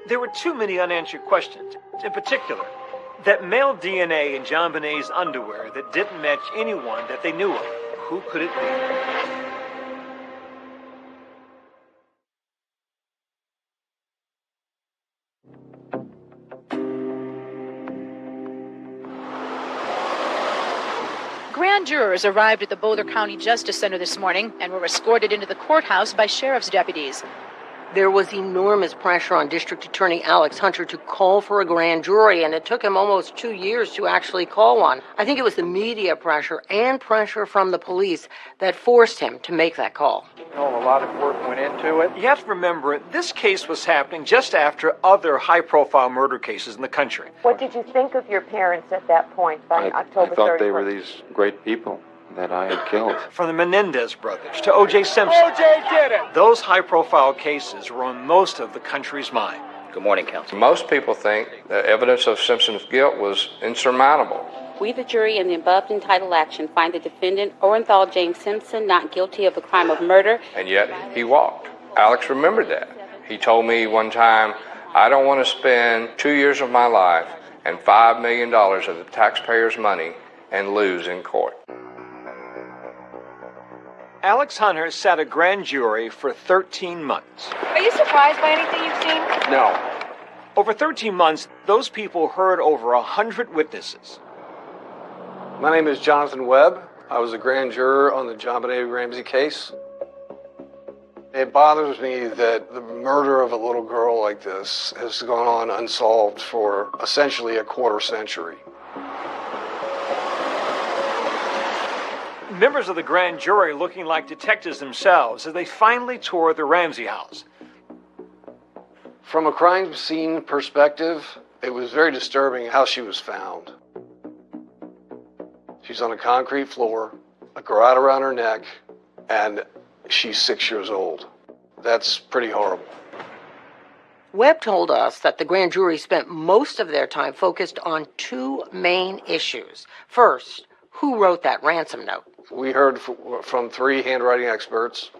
There were too many unanswered questions. In particular, that male DNA in JonBenet's underwear that didn't match anyone that they knew of. Who could it be? Grand jurors arrived at the Boulder County Justice Center this morning and were escorted into the courthouse by sheriff's deputies. There was enormous pressure on District Attorney Alex Hunter to call for a grand jury, and it took him almost 2 years to actually call one. I think it was the media pressure and pressure from the police that forced him to make that call. A lot of work went into it. You have to remember, this case was happening just after other high-profile murder cases in the country. What did you think of your parents at that point by October 31st? I thought they were these great people that I had killed. From the Menendez brothers to O.J. Simpson. O.J. did it! Those high-profile cases were on most of the country's mind. Good morning, counsel. Most people think that evidence of Simpson's guilt was insurmountable. We, the jury, in the above entitled action, find the defendant, Orenthal James Simpson, not guilty of the crime of murder. And yet, he walked. Alex remembered that. He told me one time, "I don't want to spend 2 years of my life and $5 million of the taxpayers' money and lose in court." Alex Hunter sat a grand jury for 13 months. Are you surprised by anything you've seen? No. Over 13 months, those people heard over 100 witnesses. My name is Jonathan Webb. I was a grand juror on the JonBenet Ramsey case. It bothers me that the murder of a little girl like this has gone on unsolved for essentially a quarter century. Members of the grand jury looking like detectives themselves as they finally toured the Ramsey house. From a crime scene perspective, it was very disturbing how she was found. She's on a concrete floor, a garrote around her neck, and she's 6 years old. That's pretty horrible. Webb told us that the grand jury spent most of their time focused on two main issues. First, who wrote that ransom note? We heard from 3 handwriting experts,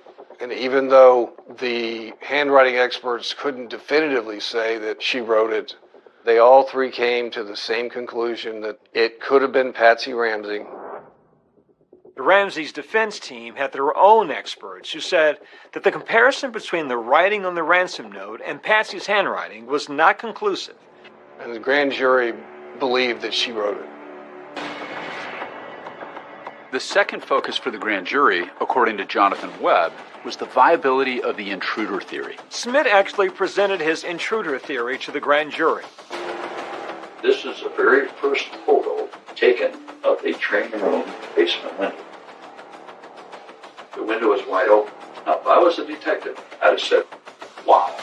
and even though the handwriting experts couldn't definitively say that she wrote it, They all three came to the same conclusion that it could have been Patsy Ramsey. The Ramsey's defense team had their own experts who said that the comparison between the writing on the ransom note and Patsy's handwriting was not conclusive. And the grand jury believed that she wrote it. The second focus for the grand jury, according to Jonathan Webb, was the viability of the intruder theory. Smith actually presented his intruder theory to the grand jury. This is the very first photo taken of a training room basement window. The window is wide open. Now, if I was a detective, I'd have said, wow,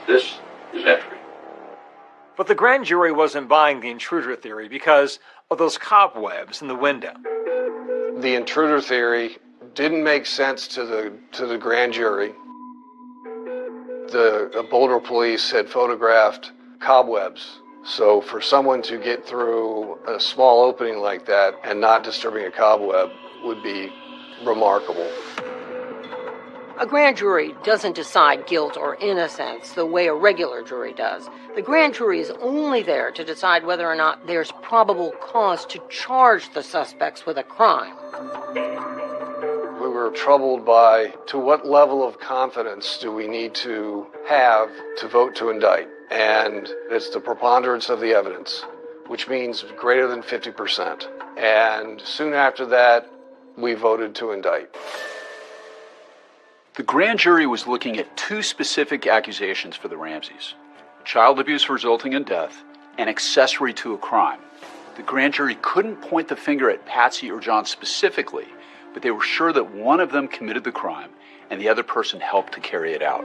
this is entry. But the grand jury wasn't buying the intruder theory because of those cobwebs in the window. The intruder theory didn't make sense to the grand jury. The Boulder police had photographed cobwebs. So for someone to get through a small opening like that and not disturbing a cobweb would be remarkable. A grand jury doesn't decide guilt or innocence the way a regular jury does. The grand jury is only there to decide whether or not there's probable cause to charge the suspects with a crime. We were troubled by, to what level of confidence do we need to have to vote to indict? And it's the preponderance of the evidence, which means greater than 50%. And soon after that, we voted to indict. The grand jury was looking at two specific accusations for the Ramseys: child abuse resulting in death and accessory to a crime. The grand jury couldn't point the finger at Patsy or John specifically, but they were sure that one of them committed the crime and the other person helped to carry it out.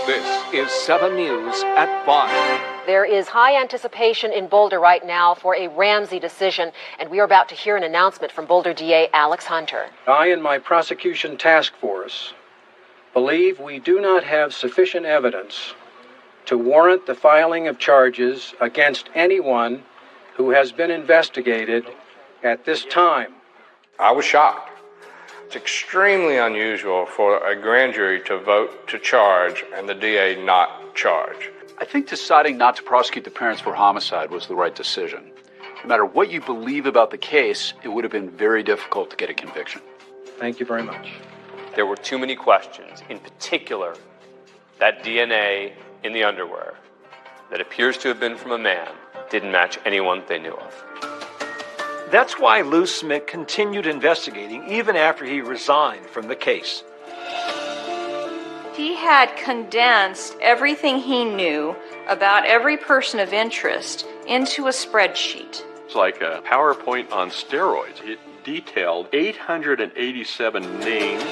This is 7 News at 5. There is high anticipation in Boulder right now for a Ramsey decision, and we are about to hear an announcement from Boulder DA Alex Hunter. I and my prosecution task force believe we do not have sufficient evidence to warrant the filing of charges against anyone who has been investigated at this time. I was shocked. It's extremely unusual for a grand jury to vote to charge and the DA not charge. I think deciding not to prosecute the parents for homicide was the right decision. No matter what you believe about the case, it would have been very difficult to get a conviction. Thank you very much. There were too many questions, in particular, that DNA in the underwear that appears to have been from a man didn't match anyone they knew of. That's why Lou Smith continued investigating even after he resigned from the case. He had condensed everything he knew about every person of interest into a spreadsheet. It's like a PowerPoint on steroids. It detailed 887 names.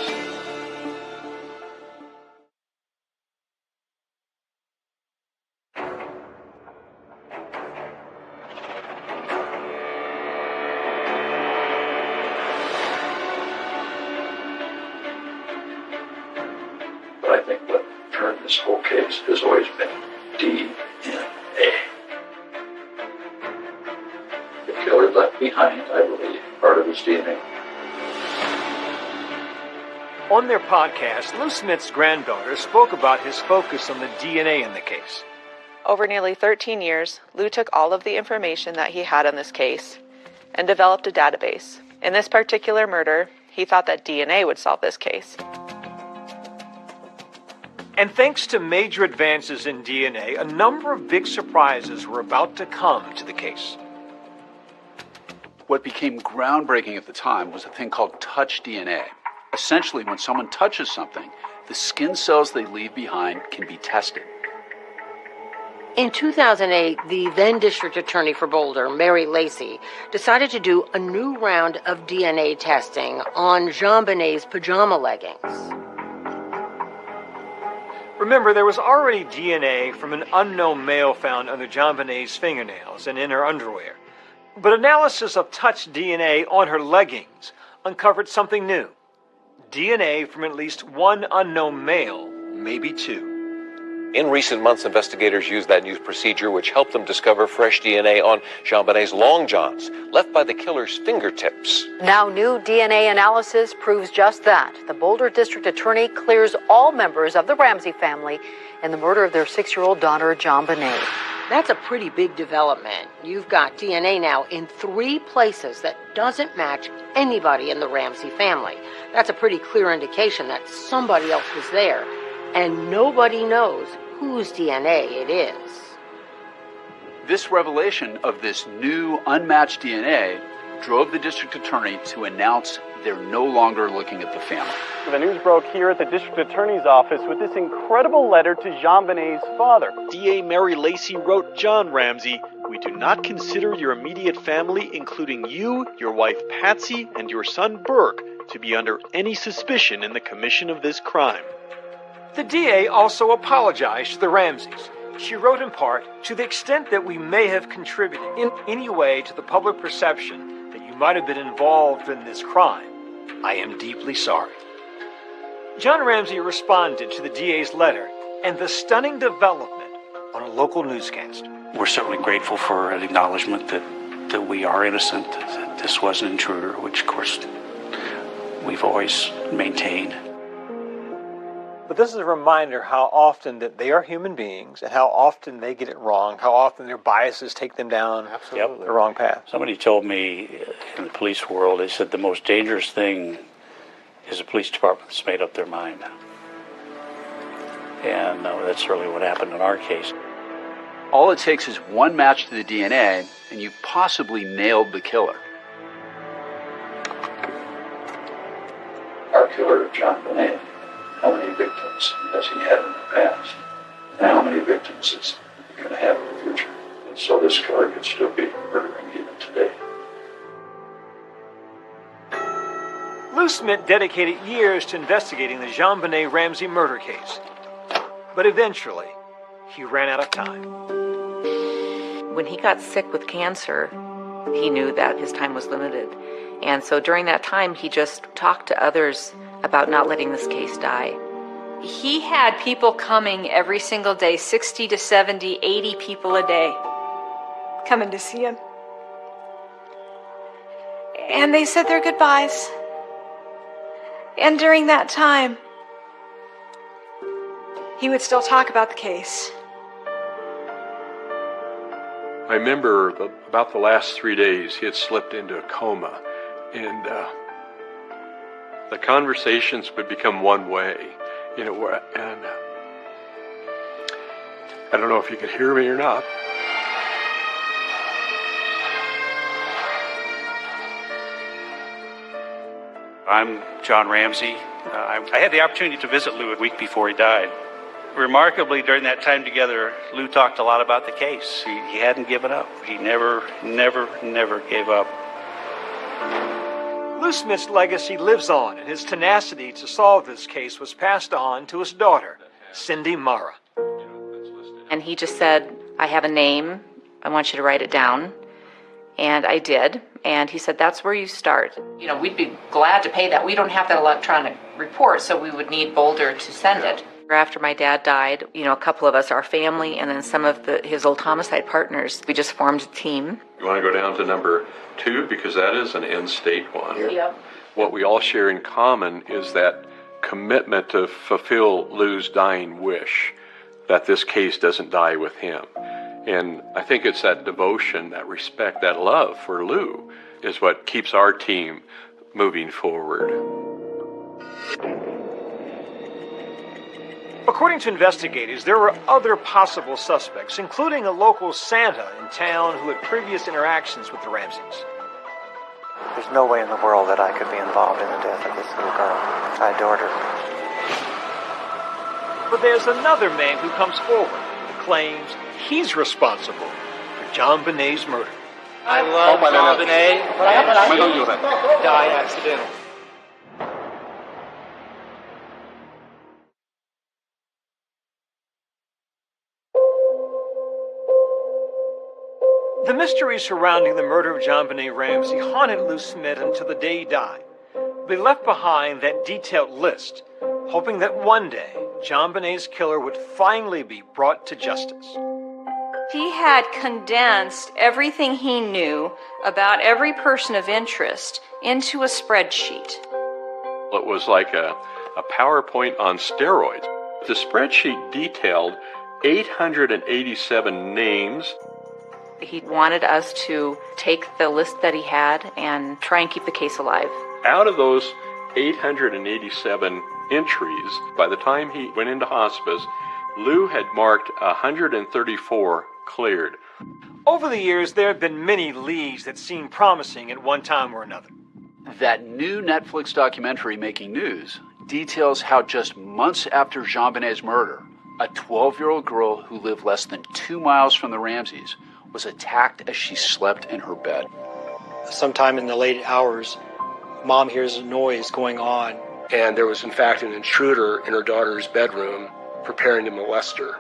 But I think what turned this whole case has always been DNA. The killer left behind, I believe, part of his DNA. On their podcast, Lou Smith's granddaughter spoke about his focus on the DNA in the case. Over nearly 13 years, Lou took all of the information that he had on this case and developed a database. In this particular murder, he thought that DNA would solve this case. And thanks to major advances in DNA, a number of big surprises were about to come to the case. What became groundbreaking at the time was a thing called touch DNA. Essentially, when someone touches something, the skin cells they leave behind can be tested. In 2008, the then district attorney for Boulder, Mary Lacey, decided to do a new round of DNA testing on JonBenét's pajama leggings. Remember, there was already DNA from an unknown male found under JonBenét's fingernails and in her underwear. But analysis of touch DNA on her leggings uncovered something new. DNA from at least one unknown male, maybe two. In recent months, investigators used that new procedure, which helped them discover fresh DNA on JonBenet's long johns, left by the killer's fingertips. Now new DNA analysis proves just that. The Boulder District Attorney clears all members of the Ramsey family in the murder of their 6-year-old daughter, JonBenet. That's a pretty big development. You've got DNA now in 3 places that doesn't match anybody in the Ramsey family. That's a pretty clear indication that somebody else was there, and nobody knows whose DNA it is. This revelation of this new unmatched DNA drove the district attorney to announce they're no longer looking at the family. The news broke here at the district attorney's office with this incredible letter to JonBenet's father. DA Mary Lacey wrote John Ramsey, "We do not consider your immediate family, including you, your wife Patsy, and your son Burke, to be under any suspicion in the commission of this crime." The DA also apologized to the Ramseys. She wrote in part, "To the extent that we may have contributed in any way to the public perception that you might have been involved in this crime, I am deeply sorry." John Ramsey responded to the DA's letter and the stunning development on a local newscast. We're certainly grateful for an acknowledgement that we are innocent, that this was an intruder, which of course we've always maintained. But this is a reminder how often that they are human beings and how often they get it wrong, how often their biases take them down the wrong path. Somebody told me in the police world, they said the most dangerous thing is a police department that's made up their mind. And that's really what happened in our case. All it takes is one match to the DNA, and you've possibly nailed the killer. Our killer, JonBenet, how many victims has he had in the past? And how many victims is he going to have in the future? And so this killer could still be murdering even today. Lou Smith dedicated years to investigating the JonBenet Ramsey murder case. But eventually, he ran out of time. When he got sick with cancer, he knew that his time was limited. And so during that time, he just talked to others about not letting this case die. He had people coming every single day, 60 to 70, 80 people a day, coming to see him. And they said their goodbyes. And during that time, he would still talk about the case. I remember about the last 3 days, he had slipped into a coma, and the conversations would become one way, and I don't know if you could hear me or not. I'm John Ramsey. I had the opportunity to visit Lou a week before he died. Remarkably, during that time together, Lou talked a lot about the case. He hadn't given up. He never gave up. Lou Smith's legacy lives on, and his tenacity to solve this case was passed on to his daughter, Cindy Mara. And he just said, I have a name. I want you to write it down. And I did. And he said, that's where you start. You know, we'd be glad to pay that. We don't have that electronic report, so we would need Boulder to send it. After my dad died, a couple of us, our family, and then some of his old homicide partners, we just formed a team. You want to go down to number 2, because that is an in-state one. Yep. What we all share in common is that commitment to fulfill Lou's dying wish, that this case doesn't die with him. And I think it's that devotion, that respect, that love for Lou is what keeps our team moving forward. According to investigators, there were other possible suspects, including a local Santa in town who had previous interactions with the Ramseys. There's no way in the world that I could be involved in the death of this little girl. I adored her. But there's another man who comes forward and claims he's responsible for JonBenet's murder. I love JonBenet, and she died accidentally. The mystery surrounding the murder of JonBenet Ramsey haunted Lou Smith until the day he died. But he left behind that detailed list, hoping that one day JonBenét's killer would finally be brought to justice. He had condensed everything he knew about every person of interest into a spreadsheet. It was like a PowerPoint on steroids. The spreadsheet detailed 887 names. He wanted us to take the list that he had and try and keep the case alive. Out of those 887 entries, by the time he went into hospice, Lou had marked 134 cleared. Over the years, there have been many leads that seemed promising at one time or another. That new Netflix documentary, Making News, details how just months after JonBenét's murder, a 12-year-old girl who lived less than 2 miles from the Ramseys was attacked as she slept in her bed. Sometime in the late hours, Mom hears a noise going on. And there was, in fact, an intruder in her daughter's bedroom preparing to molest her.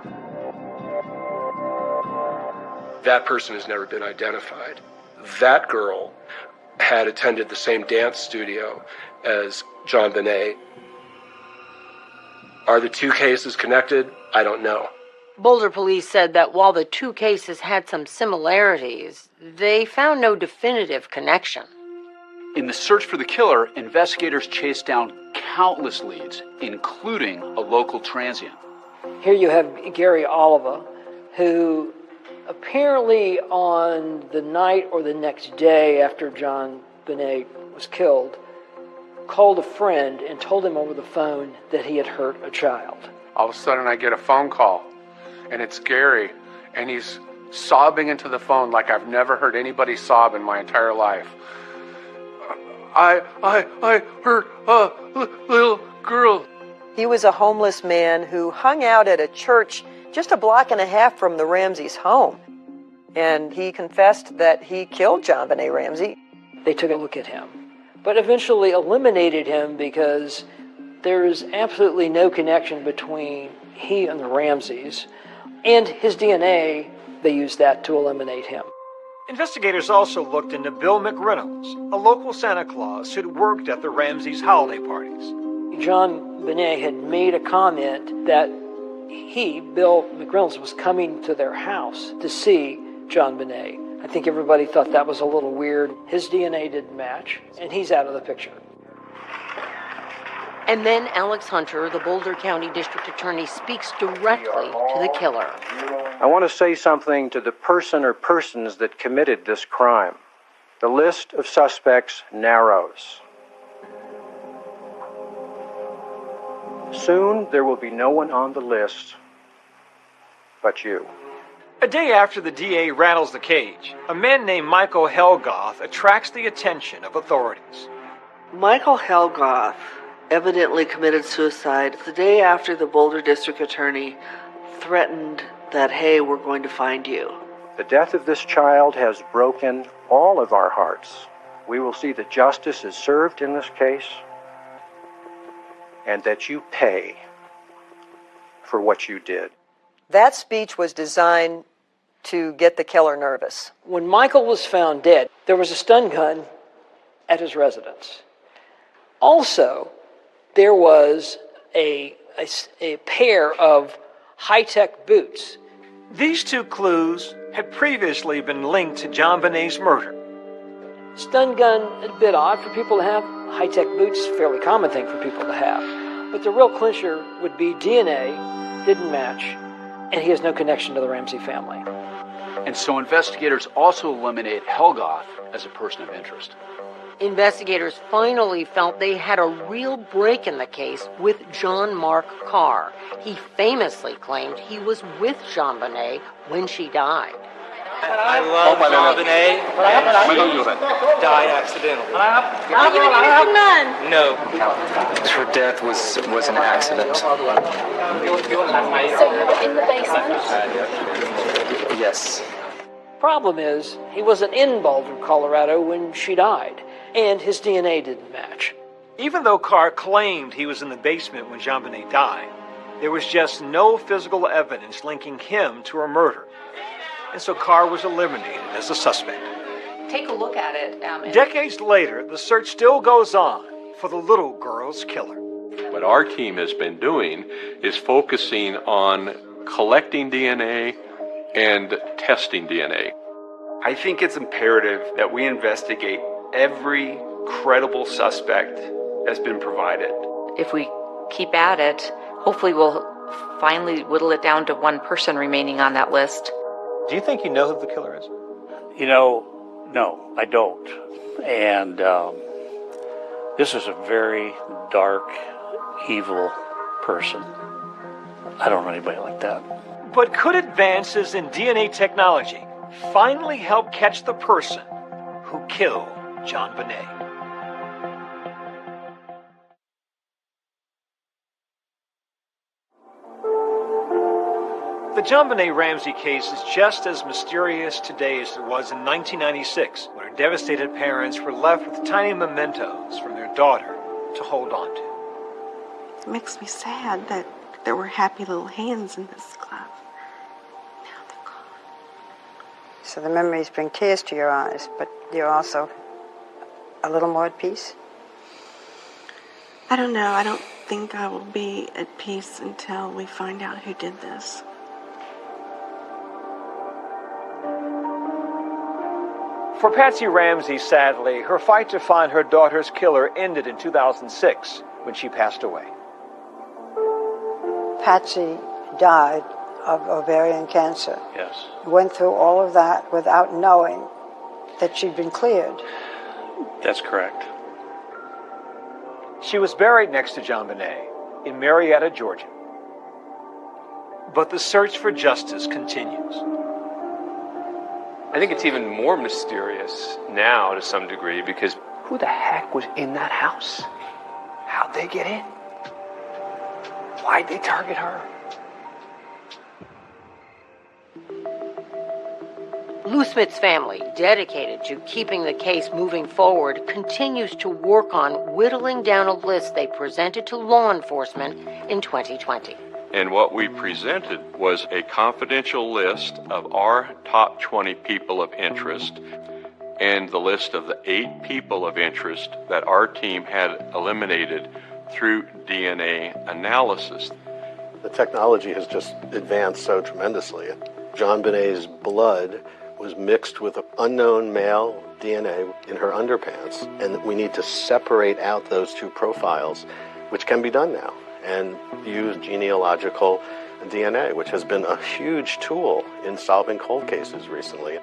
That person has never been identified. That girl had attended the same dance studio as JonBenet. Are the two cases connected? I don't know. Boulder police said that while the two cases had some similarities, they found no definitive connection. In the search for the killer, investigators chased down countless leads, including a local transient. Here you have Gary Oliva, who apparently on the night or the next day after JonBenet was killed, called a friend and told him over the phone that he had hurt a child. All of a sudden I get a phone call, and it's Gary, and he's sobbing into the phone like I've never heard anybody sob in my entire life. I hurt a little girl. He was a homeless man who hung out at a church just a block and a half from the Ramseys' home. And he confessed that he killed JonBenet Ramsey. They took a look at him, but eventually eliminated him because there is absolutely no connection between he and the Ramseys. And his DNA, they used that to eliminate him. Investigators also looked into Bill McReynolds, a local Santa Claus who'd worked at the Ramseys' holiday parties. JonBenet had made a comment that he, Bill McReynolds, was coming to their house to see JonBenet. I think everybody thought that was a little weird. His DNA didn't match, and he's out of the picture. And then Alex Hunter, the Boulder County District Attorney, speaks directly to the killer. I want to say something to the person or persons that committed this crime. The list of suspects narrows. Soon there will be no one on the list but you. A day after the DA rattles the cage, a man named Michael Helgoth attracts the attention of authorities. Michael Helgoth evidently committed suicide the day after the Boulder District Attorney threatened that, hey, we're going to find you. The death of this child has broken all of our hearts. We will see that justice is served in this case and that you pay for what you did. That speech was designed to get the killer nervous. When Michael was found dead, there was a stun gun at his residence. Also, there was a pair of high-tech boots. These two clues had previously been linked to JonBenet's murder. Stun gun, a bit odd for people to have. High-tech boots, fairly common thing for people to have. But the real clincher would be DNA didn't match, and he has no connection to the Ramsey family. And so investigators also eliminate Helgoth as a person of interest. Investigators finally felt they had a real break in the case with John Mark Carr. He famously claimed he was with JonBenet when she died. I love JonBenet, and she died accidentally. Are you an innocent man? No. Her death was an accident. So you were in the basement? Yes. Problem is, he wasn't in Boulder, Colorado when she died, and his DNA didn't match. Even though Carr claimed he was in the basement when JonBenet died, there was just no physical evidence linking him to her murder. And so Carr was eliminated as a suspect. Take a look at it. Decades later, the search still goes on for the little girl's killer. What our team has been doing is focusing on collecting DNA and testing DNA. I think it's imperative that we investigate every credible suspect that's been provided. If we keep at it, hopefully we'll finally whittle it down to one person remaining on that list. Do you think you know who the killer is? You know, no, I don't. And this is a very dark, evil person. I don't know anybody like that. But could advances in DNA technology finally help catch the person who killed John Bonet? The John Bonet Ramsey case is just as mysterious today as it was in 1996, when her devastated parents were left with tiny mementos from their daughter to hold on to. It makes me sad that there were happy little hands in this glove. So the memories bring tears to your eyes, but you're also a little more at peace? I don't know. I don't think I will be at peace until we find out who did this. For Patsy Ramsey, sadly, her fight to find her daughter's killer ended in 2006 when she passed away. Patsy died of ovarian cancer. Yes. Went through all of that without knowing that she'd been cleared. That's correct. She was buried next to John Bonet in Marietta, Georgia. But the search for justice continues. I think it's even more mysterious now to some degree because who the heck was in that house? How'd they get in? Why'd they target her? Lou Smith's family, dedicated to keeping the case moving forward, continues to work on whittling down a list they presented to law enforcement in 2020. And what we presented was a confidential list of our top 20 people of interest and the list of the 8 people of interest that our team had eliminated through DNA analysis. The technology has just advanced so tremendously. John Bonet's blood was mixed with an unknown male DNA in her underpants, and we need to separate out those 2 profiles, which can be done now, and use genealogical DNA, which has been a huge tool in solving cold cases recently.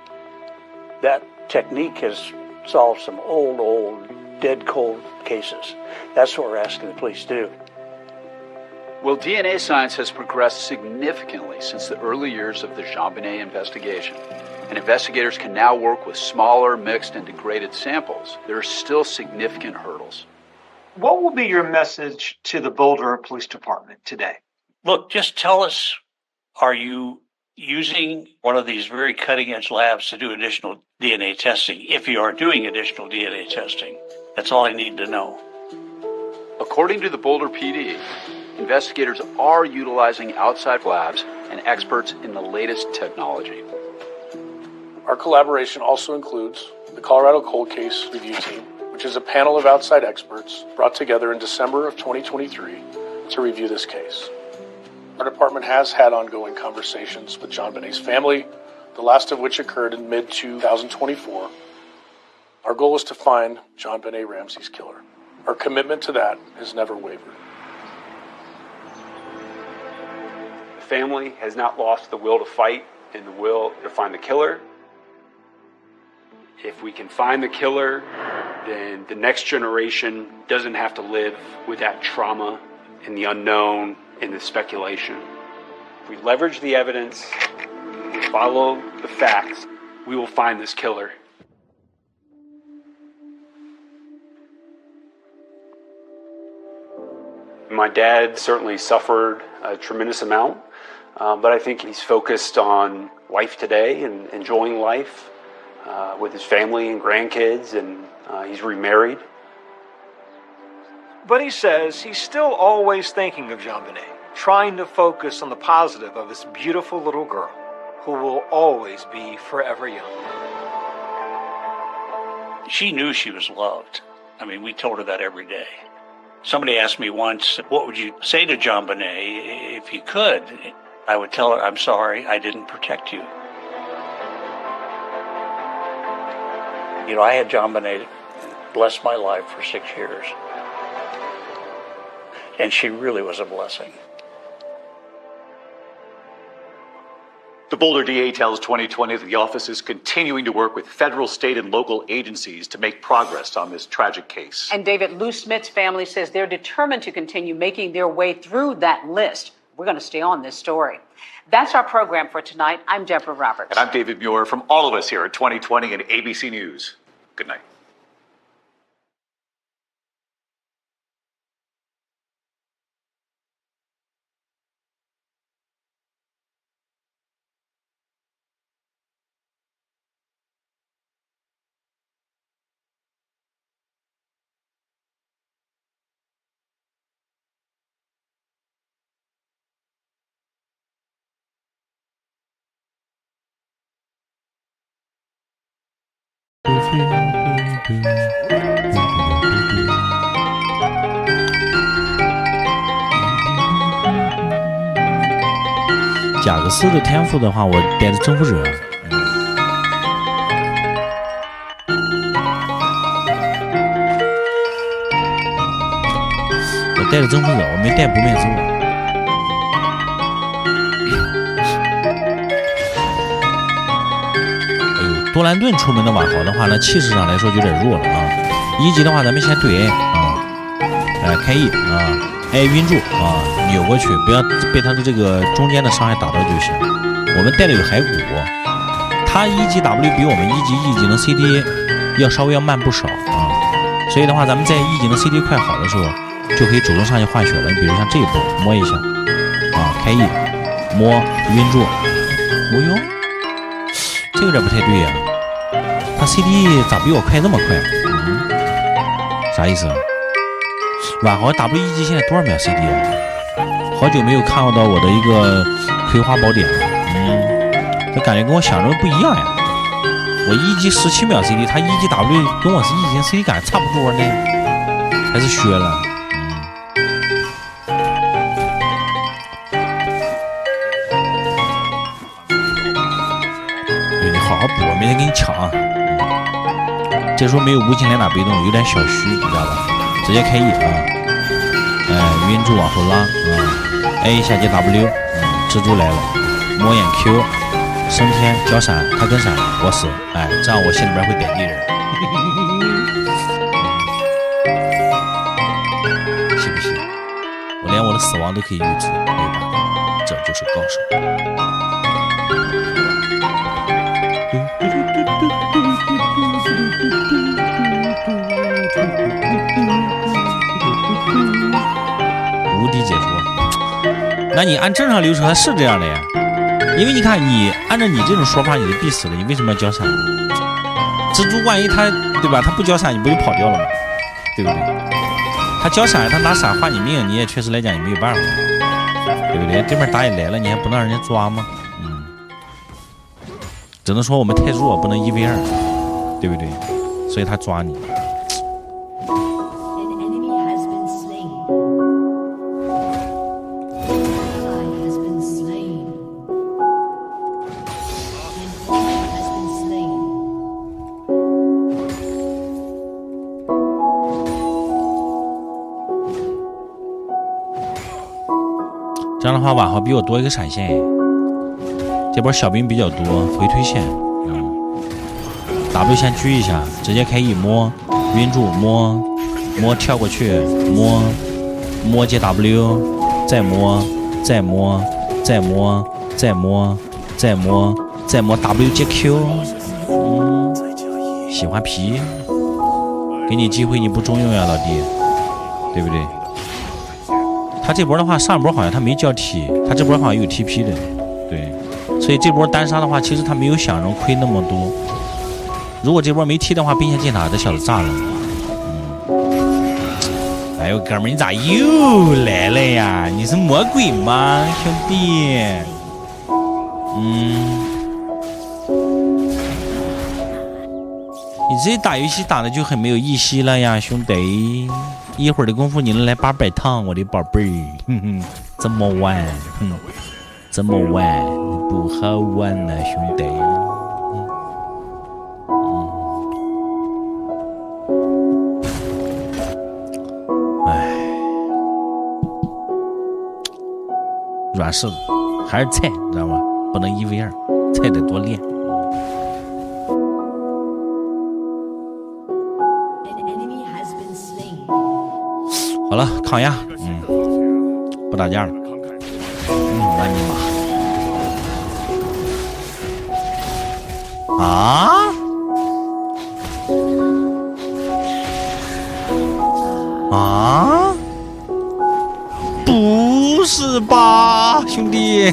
That technique has solved some old, dead cold cases. That's what we're asking the police to do. Well, DNA science has progressed significantly since the early years of the Jean Bonet investigation, and investigators can now work with smaller, mixed, and degraded samples. There are still significant hurdles. What will be your message to the Boulder Police Department today? Look, just tell us, are you using one of these very cutting-edge labs to do additional DNA testing? If you are doing additional DNA testing, that's all I need to know. According to the Boulder PD, investigators are utilizing outside labs and experts in the latest technology. Our collaboration also includes the Colorado Cold Case Review Team, which is a panel of outside experts brought together in December of 2023 to review this case. Our department has had ongoing conversations with John Bonet's family, the last of which occurred in mid-2024. Our goal is to find John Bonet Ramsey's killer. Our commitment to that has never wavered. The family has not lost the will to fight and the will to find the killer. If we can find the killer, then the next generation doesn't have to live with that trauma and the unknown and the speculation. If we leverage the evidence, we follow the facts, we will find this killer. My dad certainly suffered a tremendous amount, but I think he's focused on life today and enjoying life with his family and grandkids, and he's remarried. But he says he's still always thinking of John Bonet, trying to focus on the positive of this beautiful little girl who will always be forever young. She knew she was loved. I mean, we told her that every day. Somebody asked me once, what would you say to John Bonet if you could? I would tell her, I'm sorry, I didn't protect you. You know, I had John Bonet bless my life for 6 years. And she really was a blessing. The Boulder DA tells 2020 that the office is continuing to work with federal, state, and local agencies to make progress on this tragic case. And David, Lou Smith's family says they're determined to continue making their way through that list. We're going to stay on this story. That's our program for tonight. I'm Deborah Roberts. And I'm David Muir from all of us here at 2020 and ABC News. Good night.贾克斯的天赋的话，我带着征服者。我带着征服者，我没带不灭之物。哎呦，多兰顿出门的瓦豪的话呢，气势上来说有点弱了啊。1级的话，咱们先对 A 啊，开 E 啊。A 晕住啊，扭过去，不要被他的这个中间的伤害打到就行。我们带了有骸骨，他1级 W 比我们1级 E 技能 CD 要稍微要慢不少啊，所以的话，咱们在 E 技能 CD 快好的时候，就可以主动上去换血了。你比如像这一波摸一下啊，开 E 摸晕住，哦哟，这有点不太对呀、他 CD 咋比我快那么快？啥意思啊？瓦豪 W1 级现在多少秒 CD 啊？好久没有看到我的一个葵花宝典了，这感觉跟我想着不一样呀。我1级17秒 CD， 他1级 W 跟我是1级 CD 感觉差不多呢，还是削了。对，你好好补，明天给你抢啊。这时候没有无情连打被动，有点小虚，你知道吧？直接开 E 啊，晕住往后拉，A 下接 W，蜘蛛来了，摸眼 Q， 升天交闪，他跟闪，我死，这样我心里边会点敌人，信不信？我连我的死亡都可以预测，没有办法，这就是高手。无敌解说，那你按正常流程它是这样的呀，因为你看你按照你这种说法你就必死了，你为什么要交闪？蜘蛛万一他对吧，他不交闪你不就跑掉了吗？对不对？他交闪他拿闪换你命，你也确实来讲也没有办法，对不对？对面打野来了你还不让人家抓吗？只能说我们太弱不能1v2，对不对？所以他抓你。这样的话，瓦豪比我多一个闪现，这波小兵比较多，回推线，W 先狙一下，直接开 E 摸，晕住摸跳过去，摸接 W， 再摸 W 接 Q， 喜欢皮，给你机会你不中用呀，老弟，对不对？他这波的话，上一波好像他没交 T， 他这波好像有 TP 的，对，所以这波单杀的话，其实他没有想中亏那么多。如果这波没 T 的话，兵线进塔这小子炸了。哎呦，哥们儿，你咋又来了呀？你是魔鬼吗，兄弟？你这打游戏打的就很没有意思了呀，兄弟。一会儿的功夫你能来800趟，我的宝贝儿，这么晚，这么晚不好玩了，兄弟。软柿子还是菜，知道吗？不能一为二，菜得多练。好了，抗压，不打架了。那你妈啊！不是吧，兄弟，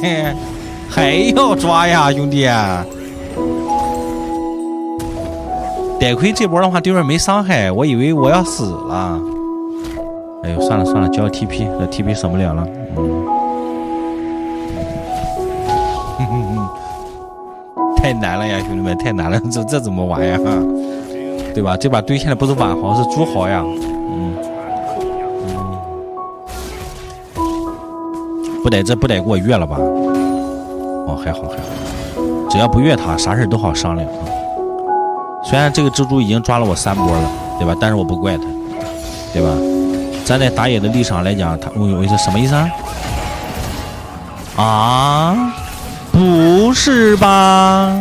还要抓呀，兄弟！得亏这波的话对面没伤害，我以为我要死了。哎呦，算了算了，交 TP， 这 TP 省不了了。太难了呀，兄弟们，太难了，这怎么玩呀？对吧？这把对现在不是晚豪，是朱豪呀。不得给我越了吧？哦，还好，只要不越他，啥事都好商量。虽然这个蜘蛛已经抓了我3波了，对吧？但是我不怪他，对吧？站在打野的立场来讲，他我是什么意思啊？啊，不是吧？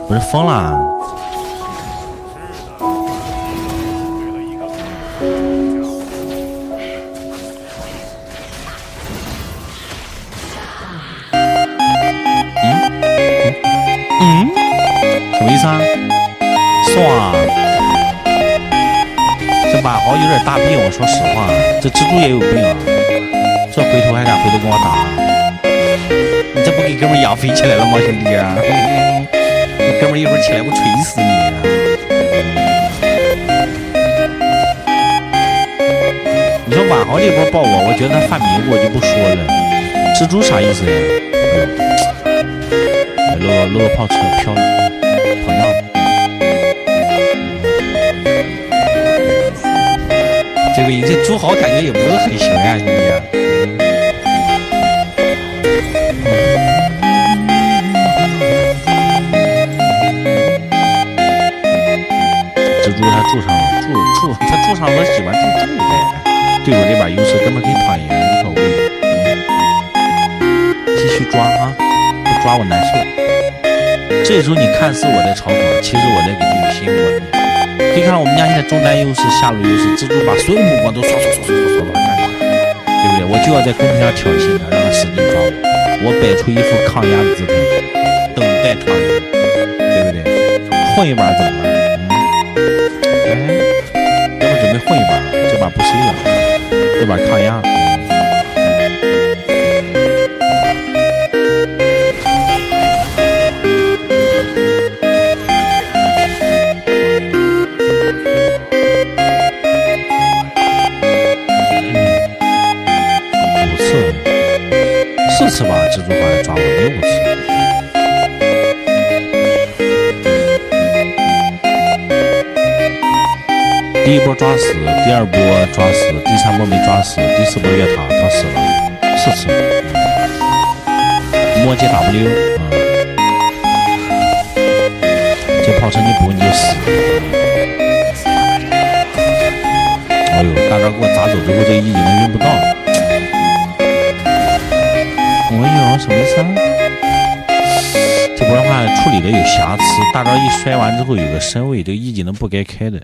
不是疯了？什么意思啊？爽！这马豪有点大病，我说实话，这蜘蛛也有病啊！这回头还敢回头跟我打？你这不给哥们养肥起来了吗，兄弟啊？你哥们一会儿起来不锤死你啊！你说马豪这波爆我觉得他犯迷糊，我就不说了。蜘蛛啥意思呀？漏个炮车飘了，跑尿了。这朱豪感觉也不是很行呀，兄弟。蜘蛛他住上了，他住上我喜欢住呗。对我这把优势根本可以躺赢，无所谓。继续抓啊，不抓我难受。这时候你看似我在嘲讽，其实我在给队友辛苦。可以看到我们家现在中单优势、下路优势，蜘蛛把所有目光都刷干掉，对不对？我就要在公屏上挑衅他，让他使劲抓我。我摆出一副抗压的姿态，等待躺赢，对不对？混一把怎么了？要不准备混一把，这把不 C 了，这把抗压。4次吧，蜘蛛好像抓我6次。第一波抓死，第2波抓死，第3波没抓死，第4波越塔他死了4次。摸接 W， 这炮车你补你就死。哎呦，大招给我砸走之后，这一技能用不到了。哎呦，什么意思啊？这波的话处理的有瑕疵，大招一摔完之后有个身位，这个一技能不该开的。